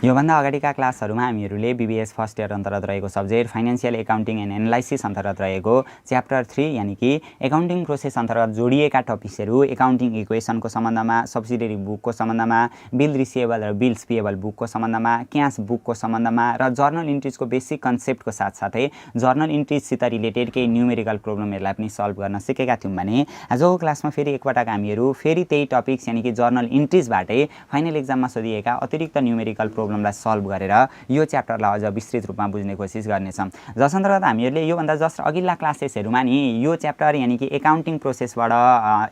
योभन्दा अगाडिका क्लासहरुमा हामीहरूले BBS first year अन्तर्गत रहेको subject financial accounting and analysis अन्तर्गत रहेको च्याप्टर 3 यानी कि एकाउन्टिङ प्रोसेस अन्तर्गत जोडिएका टपिक्सहरु एकाउन्टिङ इक्वेसनको सम्बन्धमा, सब्सिडियरी बुकको सम्बन्धमा, बिल रिसिभेबल र बिल्स पेएबल बुकको सम्बन्धमा, क्याश बुकको सम्बन्धमा र जर्नल इन्ट्रीजको बेसिक कन्सेप्टको साथसाथै जर्नल इन्ट्रीजसित रिलेटेड केही न्यूमेरिकल प्रब्लमहरुलाई पनि सल्भ गर्न सिकेका थियौं भने आजको क्लासमा फेरि एकपटक हामीहरू फेरि त्यही टपिक्स यानी कि जर्नल इन्ट्रीजबाटै फाइनल एक्जाममा सोधिएका अतिरिक्त न्यूमेरिकल प्रब्लमलाई सल्भ गरेर यो च्याप्टरलाई अझ विस्तृत रूपमा बुझ्ने कोसिस गर्नेछौं। जस अन्तर्गत हामीहरूले यो भन्दा जस्ट अघिल्ला क्लासेसहरुमा नि यो च्याप्टर यानी कि एकाउन्टिङ प्रोसेसबाट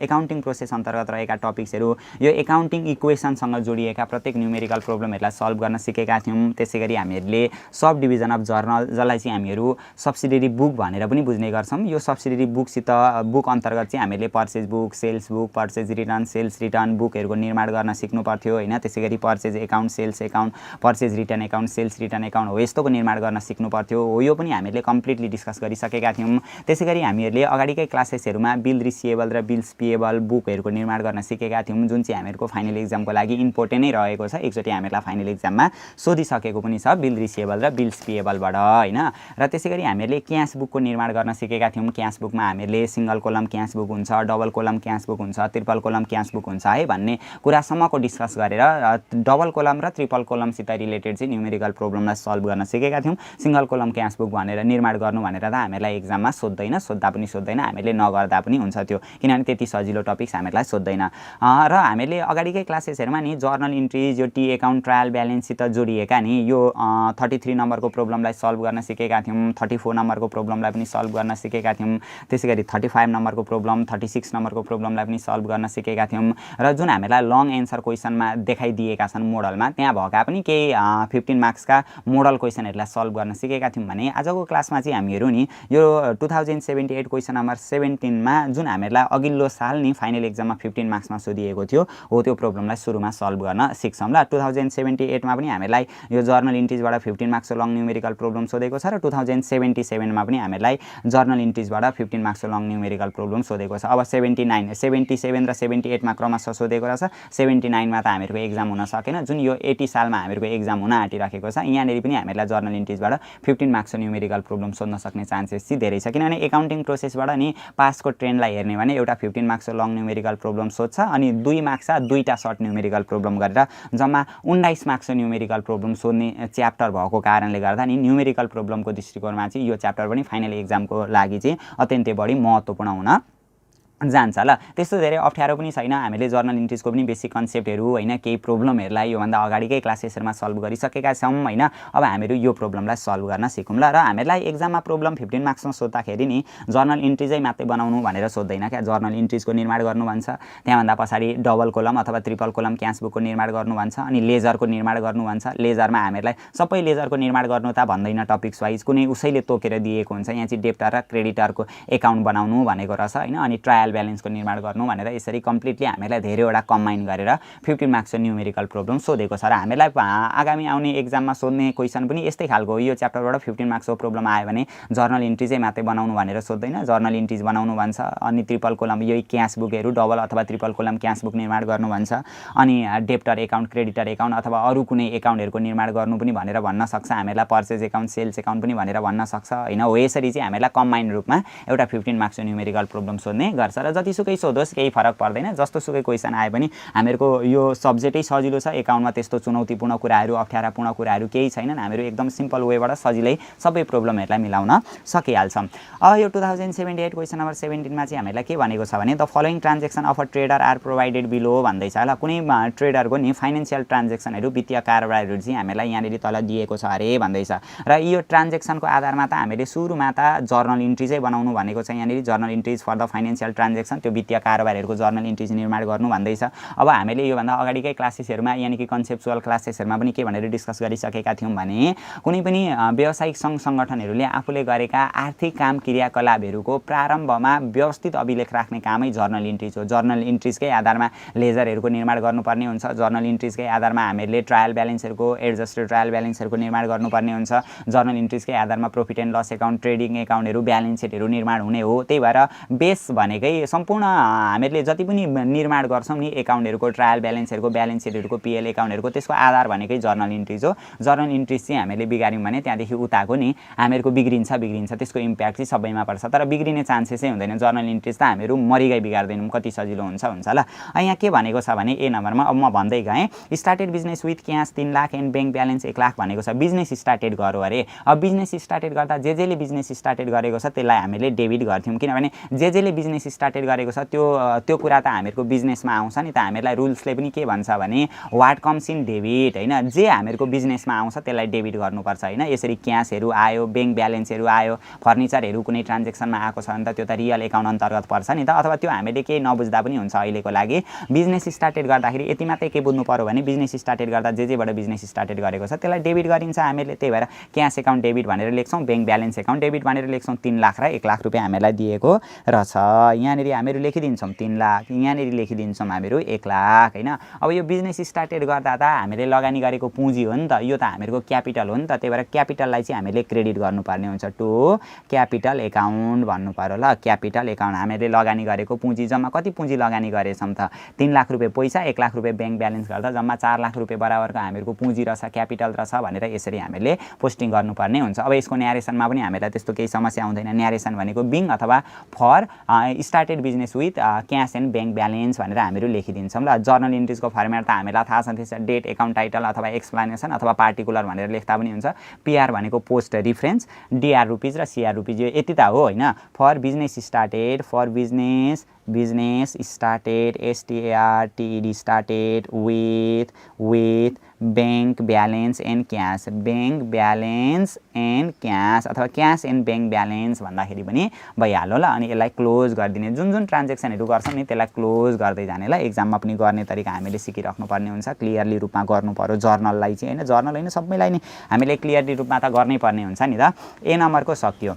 एकाउन्टिङ प्रोसेस अन्तर्गत रहेका टपिक्सहरु यो एकाउन्टिङ इक्वेसनसँग जोडिएका प्रत्येक न्यूमेरिकल प्रब्लमहरुलाई सल्भ गर्न सिकेका थियौं। त्यसैगरी हामीहरूले सब डिभिजन अफ जर्नल जसलाई चाहिँ हामीहरू सब्सिडियरी बुक भनेर पनि बुझ्ने गर्छौं। यो सब्सिडियरी बुक अन्तर्गत चाहिँ हामीले purchase book, sales book, purchase return, sales return बुकहरुको निर्माण गर्न सिक्नु पर्थ्यो हैन। त्यसैगरी purchase account, sales account, purchase return account, sales return account हो यस्तोको निर्माण गर्न सिक्नु पर्थ्यो। हो यो पनि हामीले कम्प्लिटली डिस्कस गरिसकेका थियौं। त्यसैगरी हामीहरूले अगाडिकै क्लासेसहरुमा बिल रिसिभेबल र बिल्स पेएबल बुकहरुको निर्माण गर्न सिकेका थियौं, जुन चाहिँ हामीहरुको फाइनल एक्जामको लागि इम्पोर्टेन्ट नै रहेको छ। एकचोटी हामीलाई फाइनल एक्जाममा सोधिसकेको पनि छ बिल रिसिभेबल र बिल्स पेएबलबाट हैन। र त्यसैगरी हामीहरूले क्याश बुकको निर्माण गर्न सिकेका थियौं। क्याश बुकमा हामीहरूले सिंगल कोलम क्याश बुक हुन्छ, डबल कोलम क्याश बुक हुन्छ, ट्रिपल कोलम क्याश बुक हुन्छ है भन्ने कुरासम्मको डिस्कस गरेर डबल कोलम र ट्रिपल कोलम सित रिलेटेड चाहिँ न्यूमेरिकल प्रब्लमलाई सल्भ गर्न सिकेका थियौं। सिंगल कोलम क्याश बुक भनेर निर्माण गर्नु भनेर त हामीलाई एक्जाममा सोध्दैन, सोध्दा पनि सोध्दैन, हामीले नगर्दा पनि हुन्छ त्यो, किनभने त्यति सजिलो टपिक्स हामीलाई सोध्दैन। र हामीले अगाडिकै क्लासेसहरुमा नि जर्नल इन्ट्रीज, यो टी अकाउन्ट, ट्रायल ब्यालेन्ससित जोडिएका नि यो 33 नम्बरको प्रब्लमलाई सल्भ गर्न सिकेका थियौं। 34 नम्बरको प्रब्लमलाई पनि सल्भ गर्न सिकेका थियौं। त्यसैगरी 35 नम्बरको प्रब्लम, 36 नम्बरको प्रब्लमलाई पनि सल्भ गर्न सिकेका थियौं। र जुन हामीलाई लङ एन्सर क्वेशनमा देखाइदिएका छन् मोडलमा, त्यहाँ भएका पनि केही 15 मार्क्सका मोडल क्वेशनहरुलाई सल्भ गर्न सिकेका थियौं भने आजको क्लासमा चाहिँ हामीहरू नि यो 2078 क्वेशन नम्बर 17 मा जुन हामीलाई अघिल्लो साल नि फाइनल एक्जाममा 15 मार्क्समा सोधिएको थियो हो त्यो प्रब्लमलाई सुरुमा सल्भ गर्न सिक्छौं ल। 2078 मा पनि हामीलाई यो जर्नल इन्ट्रीजबाट 15 मार्क्सको लङ न्यूमेरिकल प्रब्लम सोधेको छ र 2077 मा पनि हामीलाई जर्नल इन्ट्रीजबाट 15 मार्क्सको लङ न्यूमेरिकल प्रब्लम सोधेको छ। अब 77 र 78 मा क्रमशः सोधेको रहेछ। 79 मा त हामीहरुको एक्जाम हुन सकेन, जुन यो 80 सालमा हामीहरुको एक्जाम हुन आँटिराखेको छ। यहाँनेरि पनि हामीलाई जर्नल इन्ट्रीजबाट 15 मार्क्सको न्यूमेरिकल प्रब्लम सोध्न सक्ने चान्सेस चाहिँ धेरै छ, किनभने एकाउन्टिङ प्रोसेसबाट नि पासको ट्रेन्डलाई हेर्ने भने एउटा 15 मार्क्सको लङ न्यूमेरिकल प्रब्लम सोध्छ अनि 2 मार्क्सका दुईटा सर्ट न्यूमेरिकल प्रब्लम गरेर जम्मा 19 मार्क्सको न्यूमेरिकल प्रब्लम सोध्ने च्याप्टर भएको कारणले गर्दा नि न्यूमेरिकल प्रब्लमको दृष्टिकोणमा चाहिँ यो च्याप्टर पनि फाइनल एक्जामको लागि चाहिँ अत्यन्तै बढी महत्त्वपूर्ण हुन जान्छ ल। त्यस्तो धेरै अप्ठ्यारो पनि छैन। हामीले जर्नल इन्ट्रीजको पनि बेसिक कन्सेप्टहरु हैन केही प्रब्लमहरुलाई यो भन्दा अगाडिकै क्लासेसहरुमा सल्भ गरिसकेका छौं हैन। अब हामीहरु यो प्रब्लमलाई सल्भ गर्न सिकौं ल। र हामीलाई एक्जाममा प्रब्लम 15 मार्क्समा सोध्दाखेरि नि जर्नल इन्ट्रीजै मात्रै बनाउनु भनेर सोध्दैन क्या। जर्नल इन्ट्रीजको निर्माण गर्नु भन्छ, त्यहाँभन्दा पछाडी डबल कोलम अथवा ट्रिपल कोलम क्याश बुकको निर्माण गर्नु भन्छ, अनि लेजरको निर्माण गर्नु भन्छ। लेजरमा हामीहरुलाई सबै लेजरको निर्माण गर्नु त भन्दैन, टपिक्स वाइज कुनै उसैले तोकेर दिएको हुन्छ। यहाँ चाहिँ डेब्टर र क्रेडिटरको अकाउन्ट बनाउनु भनेको रहेछ हैन। अनि ट्रायल ब्यालेन्सको निर्माण गर्नु भनेर यसरी कम्प्लिटली हामीलाई धेरैवटा कम्बाइन गरेर 15 मार्क्सको न्यूमेरिकल प्रब्लम सोधेको छ। र हामीलाई आगामी आउने एक्जाममा सोध्ने क्वेशन पनि यस्तै खालको हो। यो च्याप्टरबाट 15 मार्क्सको प्रब्लम आयो भने जर्नल इन्ट्रीजै मात्रै बनाउनु भनेर सोध्दैन, जर्नल इन्ट्रीज बनाउनु भन्छ। अनि ट्रिपल कोलम यही क्याश बुकहरु डबल अथवा ट्रिपल कोलम क्याश बुक निर्माण गर्नु भन्छ। अनि डेब्टर अकाउन्ट, क्रेडिटर अकाउन्ट अथवा अरु कुनै अकाउन्टहरुको निर्माण गर्नु पनि भनेर भन्न सक्छ। हामीलाई पर्चेज अकाउन्ट, सेल्स अकाउन्ट पनि भनेर भन्न सक्छ हैन। हो यसरी चाहिँ हामीलाई कम्बाइन रूपमा एउटा 15 मार्क्सको न्यूमेरिकल प्रब्लम सोध्ने गर्छ। र जतिसुकै सोधोस् केही फरक पर्दैन, जस्तो सुकै क्वेशन आए पनि हामीहरुको यो सब्जेक्टै सजिलो छ। एकाउन्टमा त्यस्तो चुनौतीपूर्ण कुराहरु, अप्ठ्यारापूर्ण कुराहरु केही छैनन्। हामीहरु एकदम सिम्पल वेबाट सजिलै सबै प्रब्लमहरुलाई मिलाउन सकिहाल्छौं। अब यो 2078 क्वेशन नम्बर 17 मा चाहिँ हामीलाई के भनेको छ भने the following transaction of a trader are provided below भन्दै छ ल। कुनै ट्रेडरको नि फाइनान्शियल ट्रान्ज्याक्सनहरु, वित्तीय कारोबारहरु चाहिँ हामीलाई यहाँनेरि तल दिएको छ अरे भन्दै छ। र यो ट्रान्ज्याक्सनको आधारमा त हामीले सुरुमा त जर्नल इन्ट्रीजै बनाउनु भनेको छ। यहाँनेरि journal entries for the financial transaction, त्यो वित्तीय कारोबारहरुको जर्नल इन्ट्रीज निर्माण गर्नु भन्दैछ। अब हामीले यो भन्दा अगाडिकै क्लासेसहरुमा यानी कि कन्सेप्चुअल क्लासेसहरुमा पनि के भनेर डिस्कस गरिसकेका थियौं भने कुनै पनि व्यावसायिक संघ संगठनहरुले आफूले गरेका आर्थिक काम क्रियाकलापहरुको प्रारम्भमा व्यवस्थित अभिलेख राख्ने कामै जर्नल इन्ट्रीज हो। जर्नल इन्ट्रीजकै आधारमा लेजरहरुको निर्माण गर्नुपर्ने हुन्छ। जर्नल इन्ट्रीजकै आधारमा हामीले ट्रायल ब्यालेन्सहरुको, एडजस्टेड ट्रायल ब्यालेन्सहरुको निर्माण गर्नुपर्ने हुन्छ। जर्नल इन्ट्रीजकै आधारमा profit and loss account, trading अकाउन्टहरु, ब्यालेन्स सिटहरु निर्माण हुने हो। त्यही भएर बेस भनेकै हामीलाई सम्पूर्ण हामीहरूले जति पनि निर्माण गर्छौँ नि एकाउन्टहरूको ट्रायल ब्यालेन्सहरूको ब्यालेन्स सिटहरूको पिएल एकाउन्टहरूको त्यसको आधार भनेकै जर्नल इन्ट्रिज हो। जर्नल इन्ट्रिज चाहिँ हामीले बिगाऱ्यौँ भने त्यहाँदेखि उताको नि हामीहरूको बिग्रिन्छ त्यसको इम्प्याक्ट चाहिँ सबैमा पर्छ। तर बिग्रिने चान्सेसै हुँदैन। जर्नल इन्ट्रिज त हामीहरू मरिगै बिगार्दैनौँ, कति सजिलो हुन्छ ल। यहाँ के भनेको छ भने ए नम्बरमा अब म भन्दै गएँ started business with cash 3 lakh and bank balance 1 lakh भनेको छ। बिजनेस स्टार्टेड गरौँ अरे। अब बिजनेस स्टार्टेड गर्दा जेले बिजनेस स्टार्टेड गरेको छ त्यसलाई हामीले डेबिट गर्थ्यौँ, किनभने जेले बिजनेस स्टार्टेड गरेको छ त्यो कुरा त हामीहरूको बिजनेसमा आउँछ नि त। हामीहरूलाई रुल्सले पनि के भन्छ भने वाट कम्स इन डेबिट होइन, जे हामीहरूको बिजनेसमा आउँछ त्यसलाई डेबिट गर्नुपर्छ होइन। यसरी क्यासहरू आयो, ब्याङ्क ब्यालेन्सहरू आयो, फर्निचरहरू कुनै ट्रान्जेक्सनमा आएको छ भने त त्यो त रियल एकाउन्ट अन्तर्गत पर्छ नि त। अथवा त्यो हामीले केही नबुझ्दा पनि हुन्छ अहिलेको लागि। बिजनेस स्टार्टेड गर्दाखेरि यति मात्रै के बुझ्नु पर्यो भने बिजनेस स्टार्टेड गर्दा जेबाट बिजनेस स्टार्टेड गरेको छ त्यसलाई डेबिट गरिन्छ हामीले। त्यही भएर क्यास एकाउन्ट डेबिट भनेर लेख्छौँ, ब्याङ्क ब्यालेन्स एकाउन्ट डेबिट भनेर लेख्छौँ। 3 लाख र 1 लाख रुपियाँ हामीलाई दिएको रहेछ। यहाँनिर हामीहरू लेखिदिन्छौँ 3 लाख, यहाँनिर लेखिदिन्छौँ हामीहरू 1 लाख होइन। अब यो बिजनेस स्टार्टेड गर्दा त हामीले लगानी गरेको पुँजी हो नि त, यो त हामीहरूको क्यापिटल हो नि त। त्यही भएर क्यापिटललाई चाहिँ हामीले क्रेडिट गर्नुपर्ने हुन्छ। टु क्यापिटल एकाउन्ट भन्नु पर्यो ल। क्यापिटल एकाउन्ट हामीले लगानी गरेको पुँजी जम्मा कति पुँजी लगानी गरेछौँ त 3 लाख रुपियाँ पैसा, 1 लाख रुपियाँ ब्याङ्क ब्यालेन्स गर्दा जम्मा 4 लाख रुपियाँ बराबरको हामीहरूको पुँजी रहेछ, क्यापिटल रहेछ भनेर यसरी हामीले पोस्टिङ गर्नुपर्ने हुन्छ। अब यसको न्यारेसनमा पनि हामीलाई त्यस्तो केही समस्या आउँदैन। न्यारेसन भनेको बिङ अथवा for started business with cash and bank balance भनेर हामीहरू लेखिदिन्छौँ ल। जर्नल इन्ट्रिजको फर्मेट त हामीलाई थाहा छ, त्यसमा डेट, एकाउन्ट टाइटल अथवा एक्सप्लेनेसन अथवा पार्टिकुलर भनेर लेख्दा पनि हुन्छ। पिआर भनेको पोस्ट रिफरेन्स, डिआर रुपिज र सिआर रुपिज यो यति त हो होइन। For business started, for business started STARTED started with bank balance and cash, bank balance and cash अथवा क्यास एन्ड ब्याङ्क ब्यालेन्स भन्दाखेरि पनि भइहाल्यो ल। अनि यसलाई क्लोज गरिदिने, जुन ट्रान्जेक्सनहरू गर्छौँ नि त्यसलाई क्लोज गर्दै जाने ल। एक्जाममा पनि गर्ने तरिका हामीले सिकिराख्नुपर्ने हुन्छ, क्लियरली रूपमा गर्नु पर्यो जर्नललाई चाहिँ होइन। जर्नल होइन सबैलाई नै हामीले क्लियरली रूपमा त गर्नै पर्ने हुन्छ नि त। ए नम्बरको सक्यो।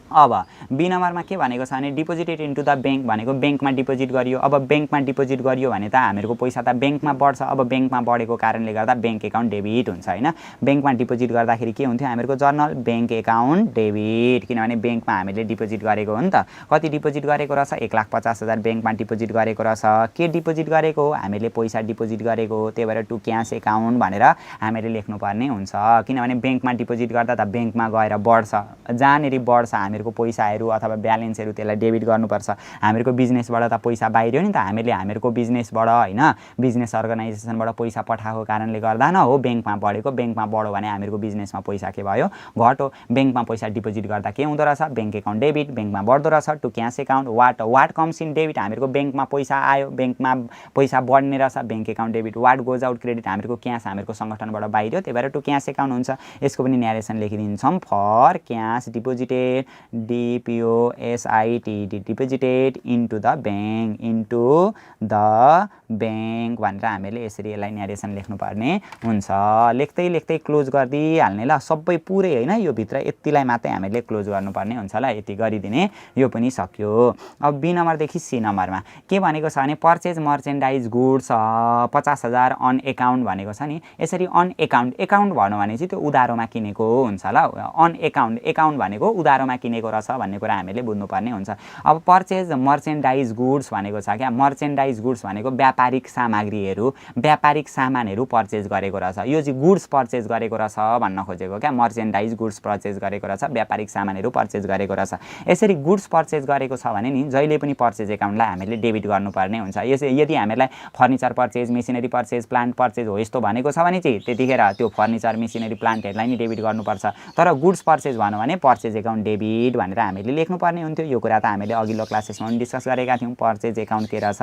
अब बी नम्बरमा के भनेको छ भने डिपोजिटेड इन्टु द ब्याङ्क भनेको ब्याङ्कमा डिपोजिट गरियो। अब ब्याङ्कमा डिपोजिट गरियो भने त हामीहरूको पैसा त ब्याङ्कमा बढ्छ। अब ब्याङ्कमा बढेको कारणले गर्दा ब्याङ्क एकाउन्ट डेबिट हुन्छ होइन। ब्याङ्कमा डिपोजिट गर्दाखेरि के हुन्थ्यो हामीहरूको जर्नल ब्याङ्क एकाउन्ट डेबिट, किनभने ब्याङ्कमा हामीले डिपोजिट गरेको हो नि त। कति डिपोजिट गरेको रहेछ 1,50,000 ब्याङ्कमा डिपोजिट गरेको रहेछ। के डिपोजिट गरेको हो हामीले पैसा डिपोजिट गरेको हो, त्यही भएर टु क्यास एकाउन्ट भनेर हामीले लेख्नुपर्ने हुन्छ। किनभने ब्याङ्कमा डिपोजिट गर्दा त ब्याङ्कमा गएर बढ्छ, जहाँनिर बढ्छ हामीहरूको पैसाहरू अथवा ब्यालेन्सहरू त्यसलाई डेबिट गर्नुपर्छ। हामीहरूको बिजनेसबाट त पैसा बाहिरियो नि त, हामीहरूको बिजनेसबाट होइन बिजनेस अर्गनाइजेसनबाट पैसा पठाएको कारणले गर्दा न हो ब्याङ्कमा बढेको। ब्याङ्कमा बढ्यो भने हामीहरूको बिजनेसमा पैसा के भयो घट्यो। ब्याङ्कमा पैसा डिपोजिट गर्दा के हुँदो रहेछ ब्याङ्क एकाउन्ट डेबिट, ब्याङ्कमा बढ्दो रहेछ to cash account. What comes in debit हामीहरूको ब्याङ्कमा पैसा आयो, ब्याङ्कमा पैसा बढ्ने रहेछ bank account debit. What goes out credit हामीहरूको क्यास हामीहरूको सङ्गठनबाट बाहिरियो, त्यही भएर टु क्यास एकाउन्ट हुन्छ। यसको पनि न्यारेसन लेखिदिन्छौँ। For cash deposited DPOSITED deposited into the bank भनेर हामीले यसरी यसलाई न्यारेसन लेख्नुपर्ने हुन्छ। लेख्दै क्लोज गरिदिइहाल्ने ल सबै पुरै होइन, यो भित्र यतिलाई मात्रै हामीले क्लोज गर्नुपर्ने हुन्छ ल। यति गरिदिने, यो पनि सक्यो। अब बी नम्बरदेखि सी नम्बरमा के भनेको छ भने purchase merchandise goods 50,000 on account भनेको छ नि। यसरी अन एकाउन्ट भन्यो भने चाहिँ त्यो उधारोमा किनेको हुन्छ ल। अन एकाउन्ट भनेको उधारोमा किनेको रहेछ भन्ने कुरा हामीले बुझ्नुपर्ने हुन्छ। अब पर्चेज मर्चेन्डाइज गुड्स भनेको छ क्या। मर्चेन्डाइज गुड्स भनेको व्यापारिक सामानहरू पर्चेज गरेको रहेछ। यो चाहिँ गुड्स पर्चेज गरेको रहेछ भन्न खोजेको क्या। मर्चेन्डाइज गुड्स पर्चेज गरेको रहेछ, व्यापारिक सामानहरू पर्चेज गरेको रहेछ। यसरी गुड्स पर्चेज गरेको छ भने नि जहिले पनि पर्चेज एकाउन्टलाई हामीले डेबिट गर्नुपर्ने हुन्छ। यदि हामीलाई furniture purchase, machinery purchase, plant purchase हो यस्तो भनेको छ भने चाहिँ त्यतिखेर त्यो फर्निचर, मेसिनरी, प्लान्टहरूलाई नि डेबिट गर्नुपर्छ। तर गुड्स पर्चेज भन्यो भने पर्चेज एकाउन्ट डेबिट भनेर हामीले लेख्नुपर्ने हुन्थ्यो। यो कुरा त हामीले अघिल्लो क्लासेसमा पनि डिस्कस गरेका थियौँ। पर्चेज एकाउन्ट के रहेछ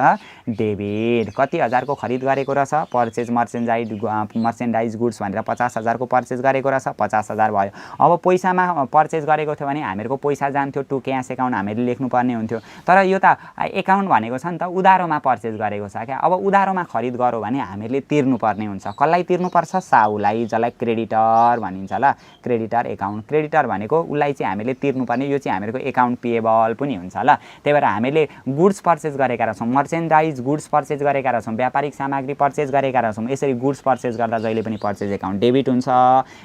डेबिट। कति हजारको खरिद गरेको रहेछ पर्चेज मर्चेन्डाइज गुड्स भनेर 50,000 को पर्चेज गरेको रहेछ, 50,000 भयो। अब पैसामा पर्चेज गरेको थियो भने हामीहरूको पैसा जान्थ्यो टु क्यास एकाउन्ट हामीले लेख्नुपर्ने हुन्थ्यो। तर यो त एकाउन्ट भनेको छ नि त उधारोमा पर्चेज गरेको छ क्या। अब उधारोमा खरिद गऱ्यो भने हामीले तिर्नुपर्ने हुन्छ। कसलाई तिर्नुपर्छ साउलाई, जसलाई क्रेडिटर भनिन्छ ल। क्रेडिटर एकाउन्ट, क्रेडिटर भनेको उसलाई चाहिँ हामीले तिर्नुपर्ने गर्नुपर्ने, यो चाहिँ हामीहरूको एकाउन्ट पेएबल पनि हुन्छ ल। त्यही भएर हामीले गुड्स पर्चेज गरेका रहेछौँ, मर्चेन्डाइज गुड्स पर्चेज गरेका रहेछौँ, व्यापारिक सामग्री पर्चेज गरेका रहेछौँ। यसरी गुड्स पर्चेज गर्दा जहिले पनि पर्चेज एकाउन्ट डेबिट हुन्छ।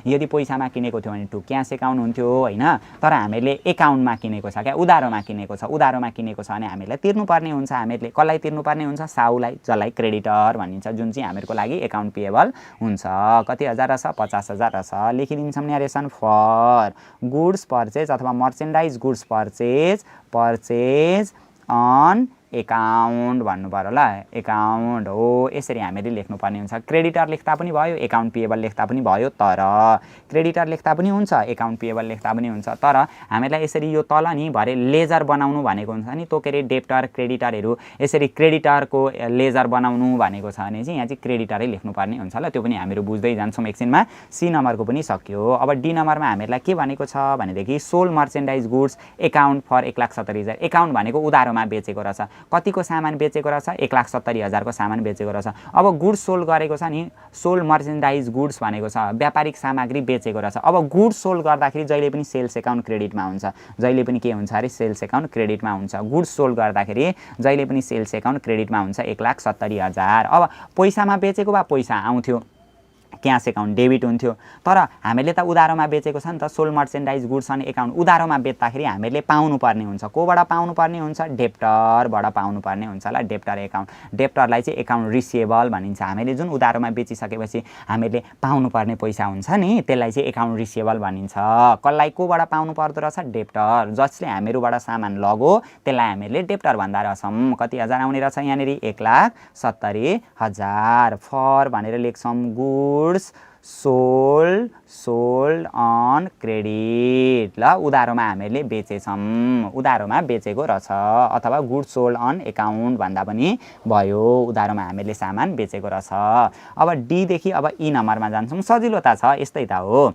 यदि पैसामा किनेको थियो भने टु क्यास एकाउन्ट हुन्थ्यो होइन, तर हामीले एकाउन्टमा किनेको छ क्या, उधारोमा किनेको छ। उधारोमा किनेको छ भने हामीलाई तिर्नुपर्ने हुन्छ। हामीले कसलाई तिर्नुपर्ने हुन्छ? साउलाई, जसलाई क्रेडिटर भनिन्छ, जुन चाहिँ हामीहरूको लागि एकाउन्ट पेएबल हुन्छ। कति हजार रहेछ? 50,000 रहेछ। लेखिदिन्छौँ न्यारेसन फर गुड्स पर्चेज अथवा merchandise goods purchase on account भन्नु पर्यो ल, एकाउन्ट हो। यसरी हामीले लेख्नुपर्ने हुन्छ। क्रेडिटर लेख्दा पनि भयो, एकाउन्ट पेएबल लेख्दा पनि भयो, तर क्रेडिटर लेख्दा पनि हुन्छ, एकाउन्ट पेएबल लेख्दा पनि हुन्छ। तर हामीलाई यसरी यो तल नि भरे लेजर बनाउनु भनेको हुन्छ नि, तो के अरे डेप्टर क्रेडिटरहरू यसरी क्रेडिटरको लेजर बनाउनु भनेको छ भने चाहिँ यहाँ चाहिँ क्रेडिटरै लेख्नुपर्ने हुन्छ ल। त्यो पनि हामीहरू बुझ्दै जान्छौँ एकछिनमा। सी नम्बरको पनि सक्यो। अब डी नम्बरमा हामीहरूलाई के भनेको छ भनेदेखि sold merchandise goods account for 1,70,000। Account भनेको उधारोमा बेचेको रहेछ। कतिको सामान बेचेको रहेछ? 1,70,000 को सामान बेचेको रहेछ। अब गुड्स सोल्ड गरेको छ नि, सोल्ड मर्चेन्डाइज गुड्स भनेको छ व्यापारिक सामग्री बेचेको रहेछ। अब गुड्स सोल्ड गर्दाखेरि जहिले पनि सेल्स एकाउन्ट क्रेडिटमा हुन्छ। जहिले पनि के हुन्छ अरे? सेल्स एकाउन्ट क्रेडिटमा हुन्छ। गुड्स सोल्ड गर्दाखेरि जहिले पनि सेल्स एकाउन्ट क्रेडिटमा हुन्छ 1,70,000। अब पैसामा बेचेको भए पैसा आउँथ्यो, क्यास एकाउन्ट डेबिट हुन्थ्यो। तर हामीले त उधारोमा बेचेको छ नि त, सोल्ड मर्चेन्डाइज गुड्स अनि एकाउन्ट उधारोमा बेच्दाखेरि हामीले पाउनुपर्ने हुन्छ। कोबाट पाउनुपर्ने हुन्छ? डेप्टरबाट पाउनुपर्ने हुन्छ ल। डेप्टर एकाउन्ट, डेप्टरलाई चाहिँ एकाउन्ट रिसिएबल भनिन्छ। हामीले जुन उधारोमा बेचिसकेपछि हामीले पाउनुपर्ने पैसा हुन्छ नि, त्यसलाई चाहिँ एकाउन्ट रिसिएबल भनिन्छ। कसलाई कोबाट पाउनु पर्दो रहेछ? डेप्टर। जसले हामीहरूबाट सामान लग्यो त्यसलाई हामीले डेप्टर भन्दा रहेछौँ। कति हजार आउने रहेछ यहाँनिर? 1,70,000। फर भनेर लेख्छौँ गुड्स सोल्ड अन क्रेडिट ल। उधारोमा हामीले बेचेछौँ, उधारोमा बेचेको रहेछ, अथवा गुड्स सोल्ड अन एकाउन्ट भन्दा पनि भयो। उधारोमा हामीले सामान बेचेको रहेछ। अब डीदेखि अब ई नम्बरमा जान्छौँ। सजिलो त छ, यस्तै त हो।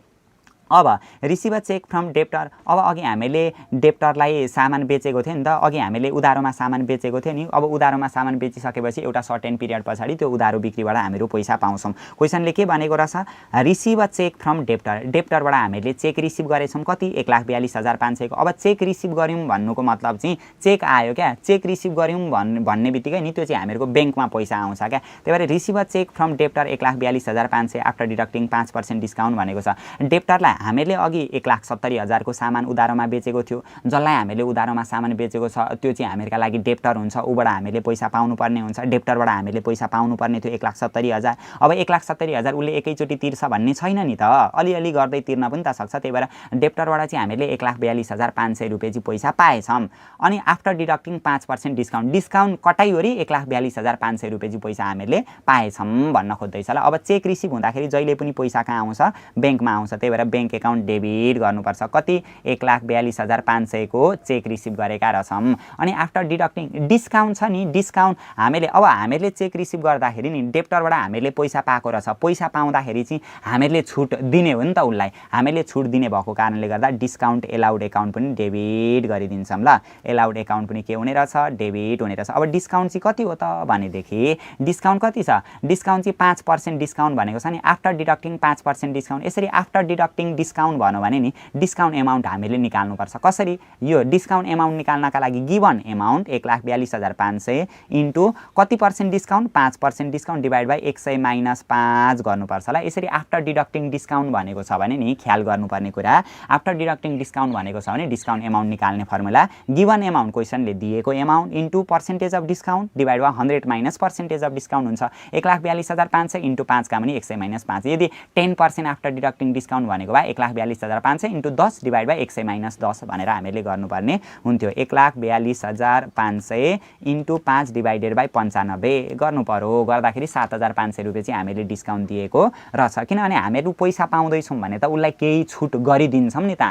अब receive a cheque from debtor. अब अघि हामीले डेप्टरलाई सामान बेचेको थियो नि त, अघि हामीले उधारोमा सामान बेचेको थियो नि। अब उधारोमा सामान बेचिसकेपछि एउटा सर्टेन पिरियड पछाडि त्यो उधारो बिक्रीबाट हामीहरू पैसा पाउँछौँ। क्वेसनले के भनेको रहेछ? Receive a cheque from debtor. डेप्टरबाट हामीले चेक रिसिभ गरेछौँ। कति? 1,42,500 को। अब चेक रिसिभ गऱ्यौँ भन्नुको मतलब चाहिँ चेक आयो क्या, चेक रिसिभ गऱ्यौँ भन्ने बित्तिकै नि त्यो चाहिँ हामीहरूको ब्याङ्कमा पैसा आउँछ क्या। त्यही भएर receive a cheque from debtor 1,42,500 after deducting 5% discount भनेको छ। डेप्टरलाई हामीले अघि 1,70,000 को सामान उधारोमा बेचेको थियो। जसलाई हामीले उधारोमा सामान बेचेको छ त्यो चाहिँ हामीहरूका लागि डेप्टर हुन्छ। उबाट हामीले पैसा पाउनुपर्ने हुन्छ। डेप्टरबाट हामीले पैसा पाउनुपर्ने थियो 1,70,000। अब 1,70,000 उसले एकैचोटि तिर्छ भन्ने छैन नि त, अलिअलि गर्दै तिर्न पनि त सक्छ। त्यही भएर डेप्टरबाट चाहिँ हामीले 1,42,500 रुपियाँ चाहिँ पैसा पाएछौँ। अनि आफ्टर डिडक्टिङ 5% डिस्काउन्ट, डिस्काउन्ट कटाइवरी 1,42,500 रुपियाँ चाहिँ पैसा हामीले पाएछौँ भन्न खोज्दैछ ल। अब चेक रिसिभ हुँदाखेरि जहिले पनि पैसा कहाँ आउँछ? ब्याङ्कमा आउँछ। त्यही भएर ब्याङ्क एकाउन्ट डेबिट गर्नुपर्छ। कति? 1,42,500 को चेक रिसिभ गरेका रहेछौँ। अनि आफ्टर डिडक्टिङ डिस्काउन्ट छ नि, डिस्काउन्ट हामीले चेक रिसिभ गर्दाखेरि नि डेप्टरबाट हामीले पैसा पाएको रहेछ। पैसा पाउँदाखेरि चाहिँ हामीले छुट दिने हो नि त उसलाई, हामीले छुट दिने भएको कारणले गर्दा डिस्काउन्ट एलाउड एकाउन्ट पनि डेबिट गरिदिन्छौँ ल। एलाउड एकाउन्ट पनि के हुने रहेछ? डेबिट हुने रहेछ। अब डिस्काउन्ट चाहिँ कति हो त भनेदेखि डिस्काउन्ट कति छ? डिस्काउन्ट चाहिँ 5% डिस्काउन्ट भनेको छ नि। After deducting 5% discount. यसरी आफ्टर डिडक्टिङ डिस्काउन्ट भन्यो भने नि डिस्काउन्ट एमाउन्ट हामीले निकाल्नुपर्छ। कसरी? यो डिस्काउन्ट एमाउन्ट निकाल्नका लागि गिभन एमाउन्ट 1,42,500 इन्टु कति percent discount? 5% discount divide by 100 minus 5 गर्नुपर्छ ल। यसरी आफ्टर डिडक्टिङ डिस्काउन्ट भनेको छ भने नि ख्याल गर्नुपर्ने कुरा, आफ्टर डिडक्टिङ डिस्काउन्ट भनेको छ भने डिस्काउन्ट एमाउन्ट निकाल्ने फर्मुला गिभन एमाउन्ट क्वेसनले दिएको amount into percentage of discount divide by 100 minus percentage of discount हुन्छ। 1,42,500 इन्टु 5 का पनि 100 माइनस 5। यदि 10% आफ्टर डिडक्टिङ डिस्काउन्ट भनेको भए 1,42,500 इन्टु 10 डिभाइड बाई 100 माइनस 10 भनेर हामीले गर्नुपर्ने हुन्थ्यो। 1,42,500 इन्टु 5 डिभाइडेड बाई 95 गर्नु पर्यो। गर्दाखेरि 7,500 रुपियाँ चाहिँ हामीले डिस्काउन्ट दिएको रहेछ। किनभने हामीहरू पैसा पाउँदैछौँ भने त उसलाई केही छुट गरिदिन्छौँ नि त।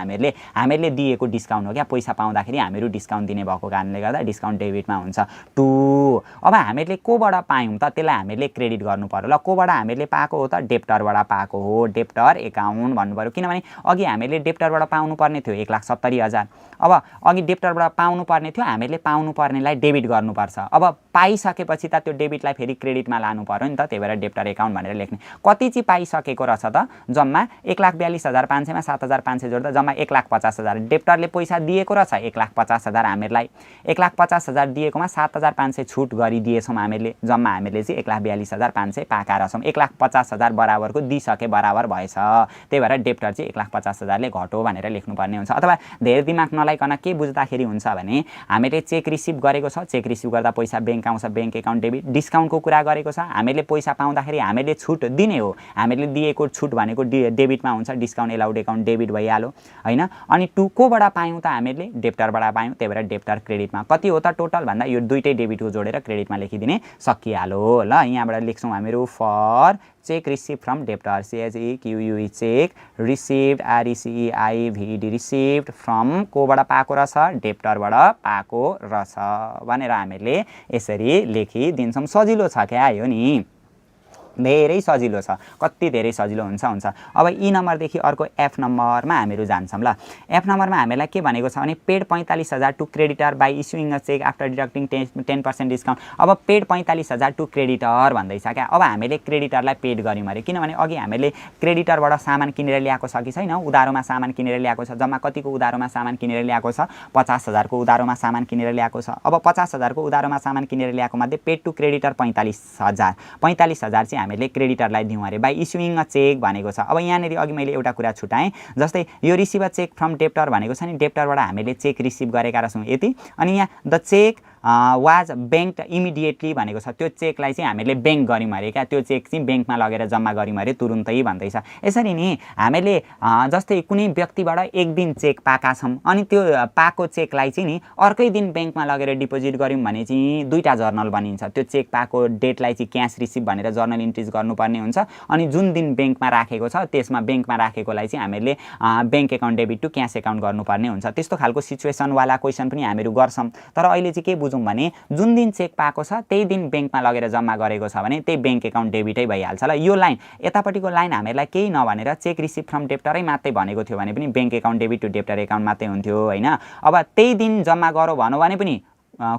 हामीले दिएको डिस्काउन्ट हो क्या। पैसा पाउँदाखेरि हामीहरू डिस्काउन्ट दिने भएको कारणले गर्दा डिस्काउन्ट डेबिटमा हुन्छ। 2 अब हामीले कोबाट पायौँ त त्यसलाई हामीले क्रेडिट गर्नु पर्यो ल। कोबाट हामीले पाएको हो त? डेप्टरबाट पाएको हो। डेप्टर एकाउन्ट भन्नु पर्यो। किनभने अघि हामीले डेप्टरबाट पाउनुपर्ने थियो 1,70,000। अब अघि डेप्टरबाट पाउनुपर्ने थियो, हामीले पाउनुपर्नेलाई डेबिट गर्नुपर्छ। अब पाइसकेपछि त त्यो डेबिटलाई फेरि क्रेडिटमा लानु पर्यो नि त, त्यही भएर डेप्टर एकाउन्ट भनेर लेख्ने। कति चाहिँ पाइसकेको रहेछ त, जम्मा 1,42,500 मा 7,500 जोड्दा जम्मा 1,50,000 डेप्टरले पैसा दिएको रहेछ 1,50,000 हामीलाई। 1,50,000 दिएकोमा 7,500 छुट गरिदिएछौँ हामीले, जम्मा हामीले चाहिँ 1,42,500 पाएका रहेछौँ। 1,50,000 बराबरको दिइसके बराबर भएछ, त्यही भएर डेप्टर चाहिँ 1,50,000 ले घट्यो भनेर लेख्नुपर्ने हुन्छ। अथवा धेरै दिमाग नलाइकन के बुझ्दाखेरि हुन्छ भने हामीले चेक रिसिभ गरेको छ, चेक रिसिभ गर्दा पैसा ब्याङ्क आउँछ, ब्याङ्क एकाउन्ट डेबिट। डिस्काउन्टको कुरा गरेको छ, हामीले पैसा पाउँदाखेरि हामीले छुट दिने हो, हामीले दिएको छुट भनेको डेबिटमा हुन्छ, डिस्काउन्ट एलाउड एकाउन्ट डेबिट भइहाल्यो हैन। अनि टु कोबाट पायौँ त हामीले, डेप्टरबाट पायौँ, त्यही भएर डेप्टर क्रेडिटमा। कति हो त टोटल भन्दा यो दुईटै डेबिटको जोडेर क्रेडिटमा लेखिदिने सकिहाल्यो ल। यहाँबाट लेख्छौँ हामीहरू for cheque receive from debtor, CHEQUE cheque received RECEIVED received from कोबाट पाएको रहेछ, डेप्टरबाट पाएको रहेछ भनेर हामीले यसरी लेखिदिन्छौँ। सजिलो छ क्या यो नि, धेरै सजिलो छ, कति धेरै सजिलो हुन्छ। अब ई नम्बरदेखि अर्को एफ नम्बरमा हामीहरू जान्छौँ ल। एफ नम्बरमा हामीलाई के भनेको छ भने paid 45,000 to creditor by issuing a cheque after deducting 10% discount. अब पेड 45,000 टु क्रेडिटर भन्दैछ क्या। अब हामीले क्रेडिटरलाई पेड गऱ्यौँ अरे, किनभने अघि हामीले क्रेडिटरबाट सामान किनेर ल्याएको छ कि छैन, उधारोमा सामान किनेर ल्याएको छ। जम्मा कतिको उधारोमा सामान किनेर ल्याएको छ, 50,000 को उधारोमा सामान किनेर ल्याएको छ। अब 50,000 को उधारोमा सामान किनेर ल्याएको मध्ये पेड टु क्रेडिटर 45,000 चाहिँ हामीले क्रेडिटरलाई दिउँ अरे बाई इस्युइङ अ चेक भनेको छ। अब यहाँनिर अघि मैले एउटा कुरा छुटाएँ, जस्तै यो receive a cheque from debtor भनेको छ नि, डेप्टरबाट हामीले चेक रिसिभ गरेका रहेछौँ यति, अनि यहाँ the cheque was bank immediately भनेको छ, त्यो चेकलाई चाहिँ हामीले ब्याङ्क गऱ्यौँ अरे क्या, त्यो चेक चाहिँ ब्याङ्कमा लगेर जम्मा गऱ्यौँ अरे तुरुन्तै भन्दैछ। यसरी नि हामीले जस्तै कुनै व्यक्तिबाट एक दिन चेक पाएका छौँ, अनि त्यो पाएको चेकलाई चाहिँ नि अर्कै दिन ब्याङ्कमा लगेर डिपोजिट गऱ्यौँ भने चाहिँ दुईवटा जर्नल बनिन्छ। त्यो चेक पाएको डेटलाई चाहिँ क्यास रिसिभ भनेर जर्नल इन्ट्रिज गर्नुपर्ने हुन्छ, अनि जुन दिन ब्याङ्कमा राखेको छ त्यसमा ब्याङ्कमा राखेकोलाई चाहिँ हामीले bank account debit to cash account गर्नुपर्ने हुन्छ। त्यस्तो खालको सिचुएसनवाला क्वेसन पनि हामीहरू गर्छौँ। तर अहिले चाहिँ के बुझौँ भने जुन दिन चेक पाएको छ त्यही दिन ब्याङ्कमा लगेर जम्मा गरेको छ भने त्यही ब्याङ्क एकाउन्ट डेबिटै भइहाल्छ ल। यो लाइन यतापट्टिको लाइन हामीलाई केही नभनेर चेक रिसिभ फ्रम डेप्टरै मात्रै भनेको थियो भने पनि bank account debit to debtor account मात्रै हुन्थ्यो हैन। अब त्यही दिन जम्मा गरौँ भनौँ भने पनि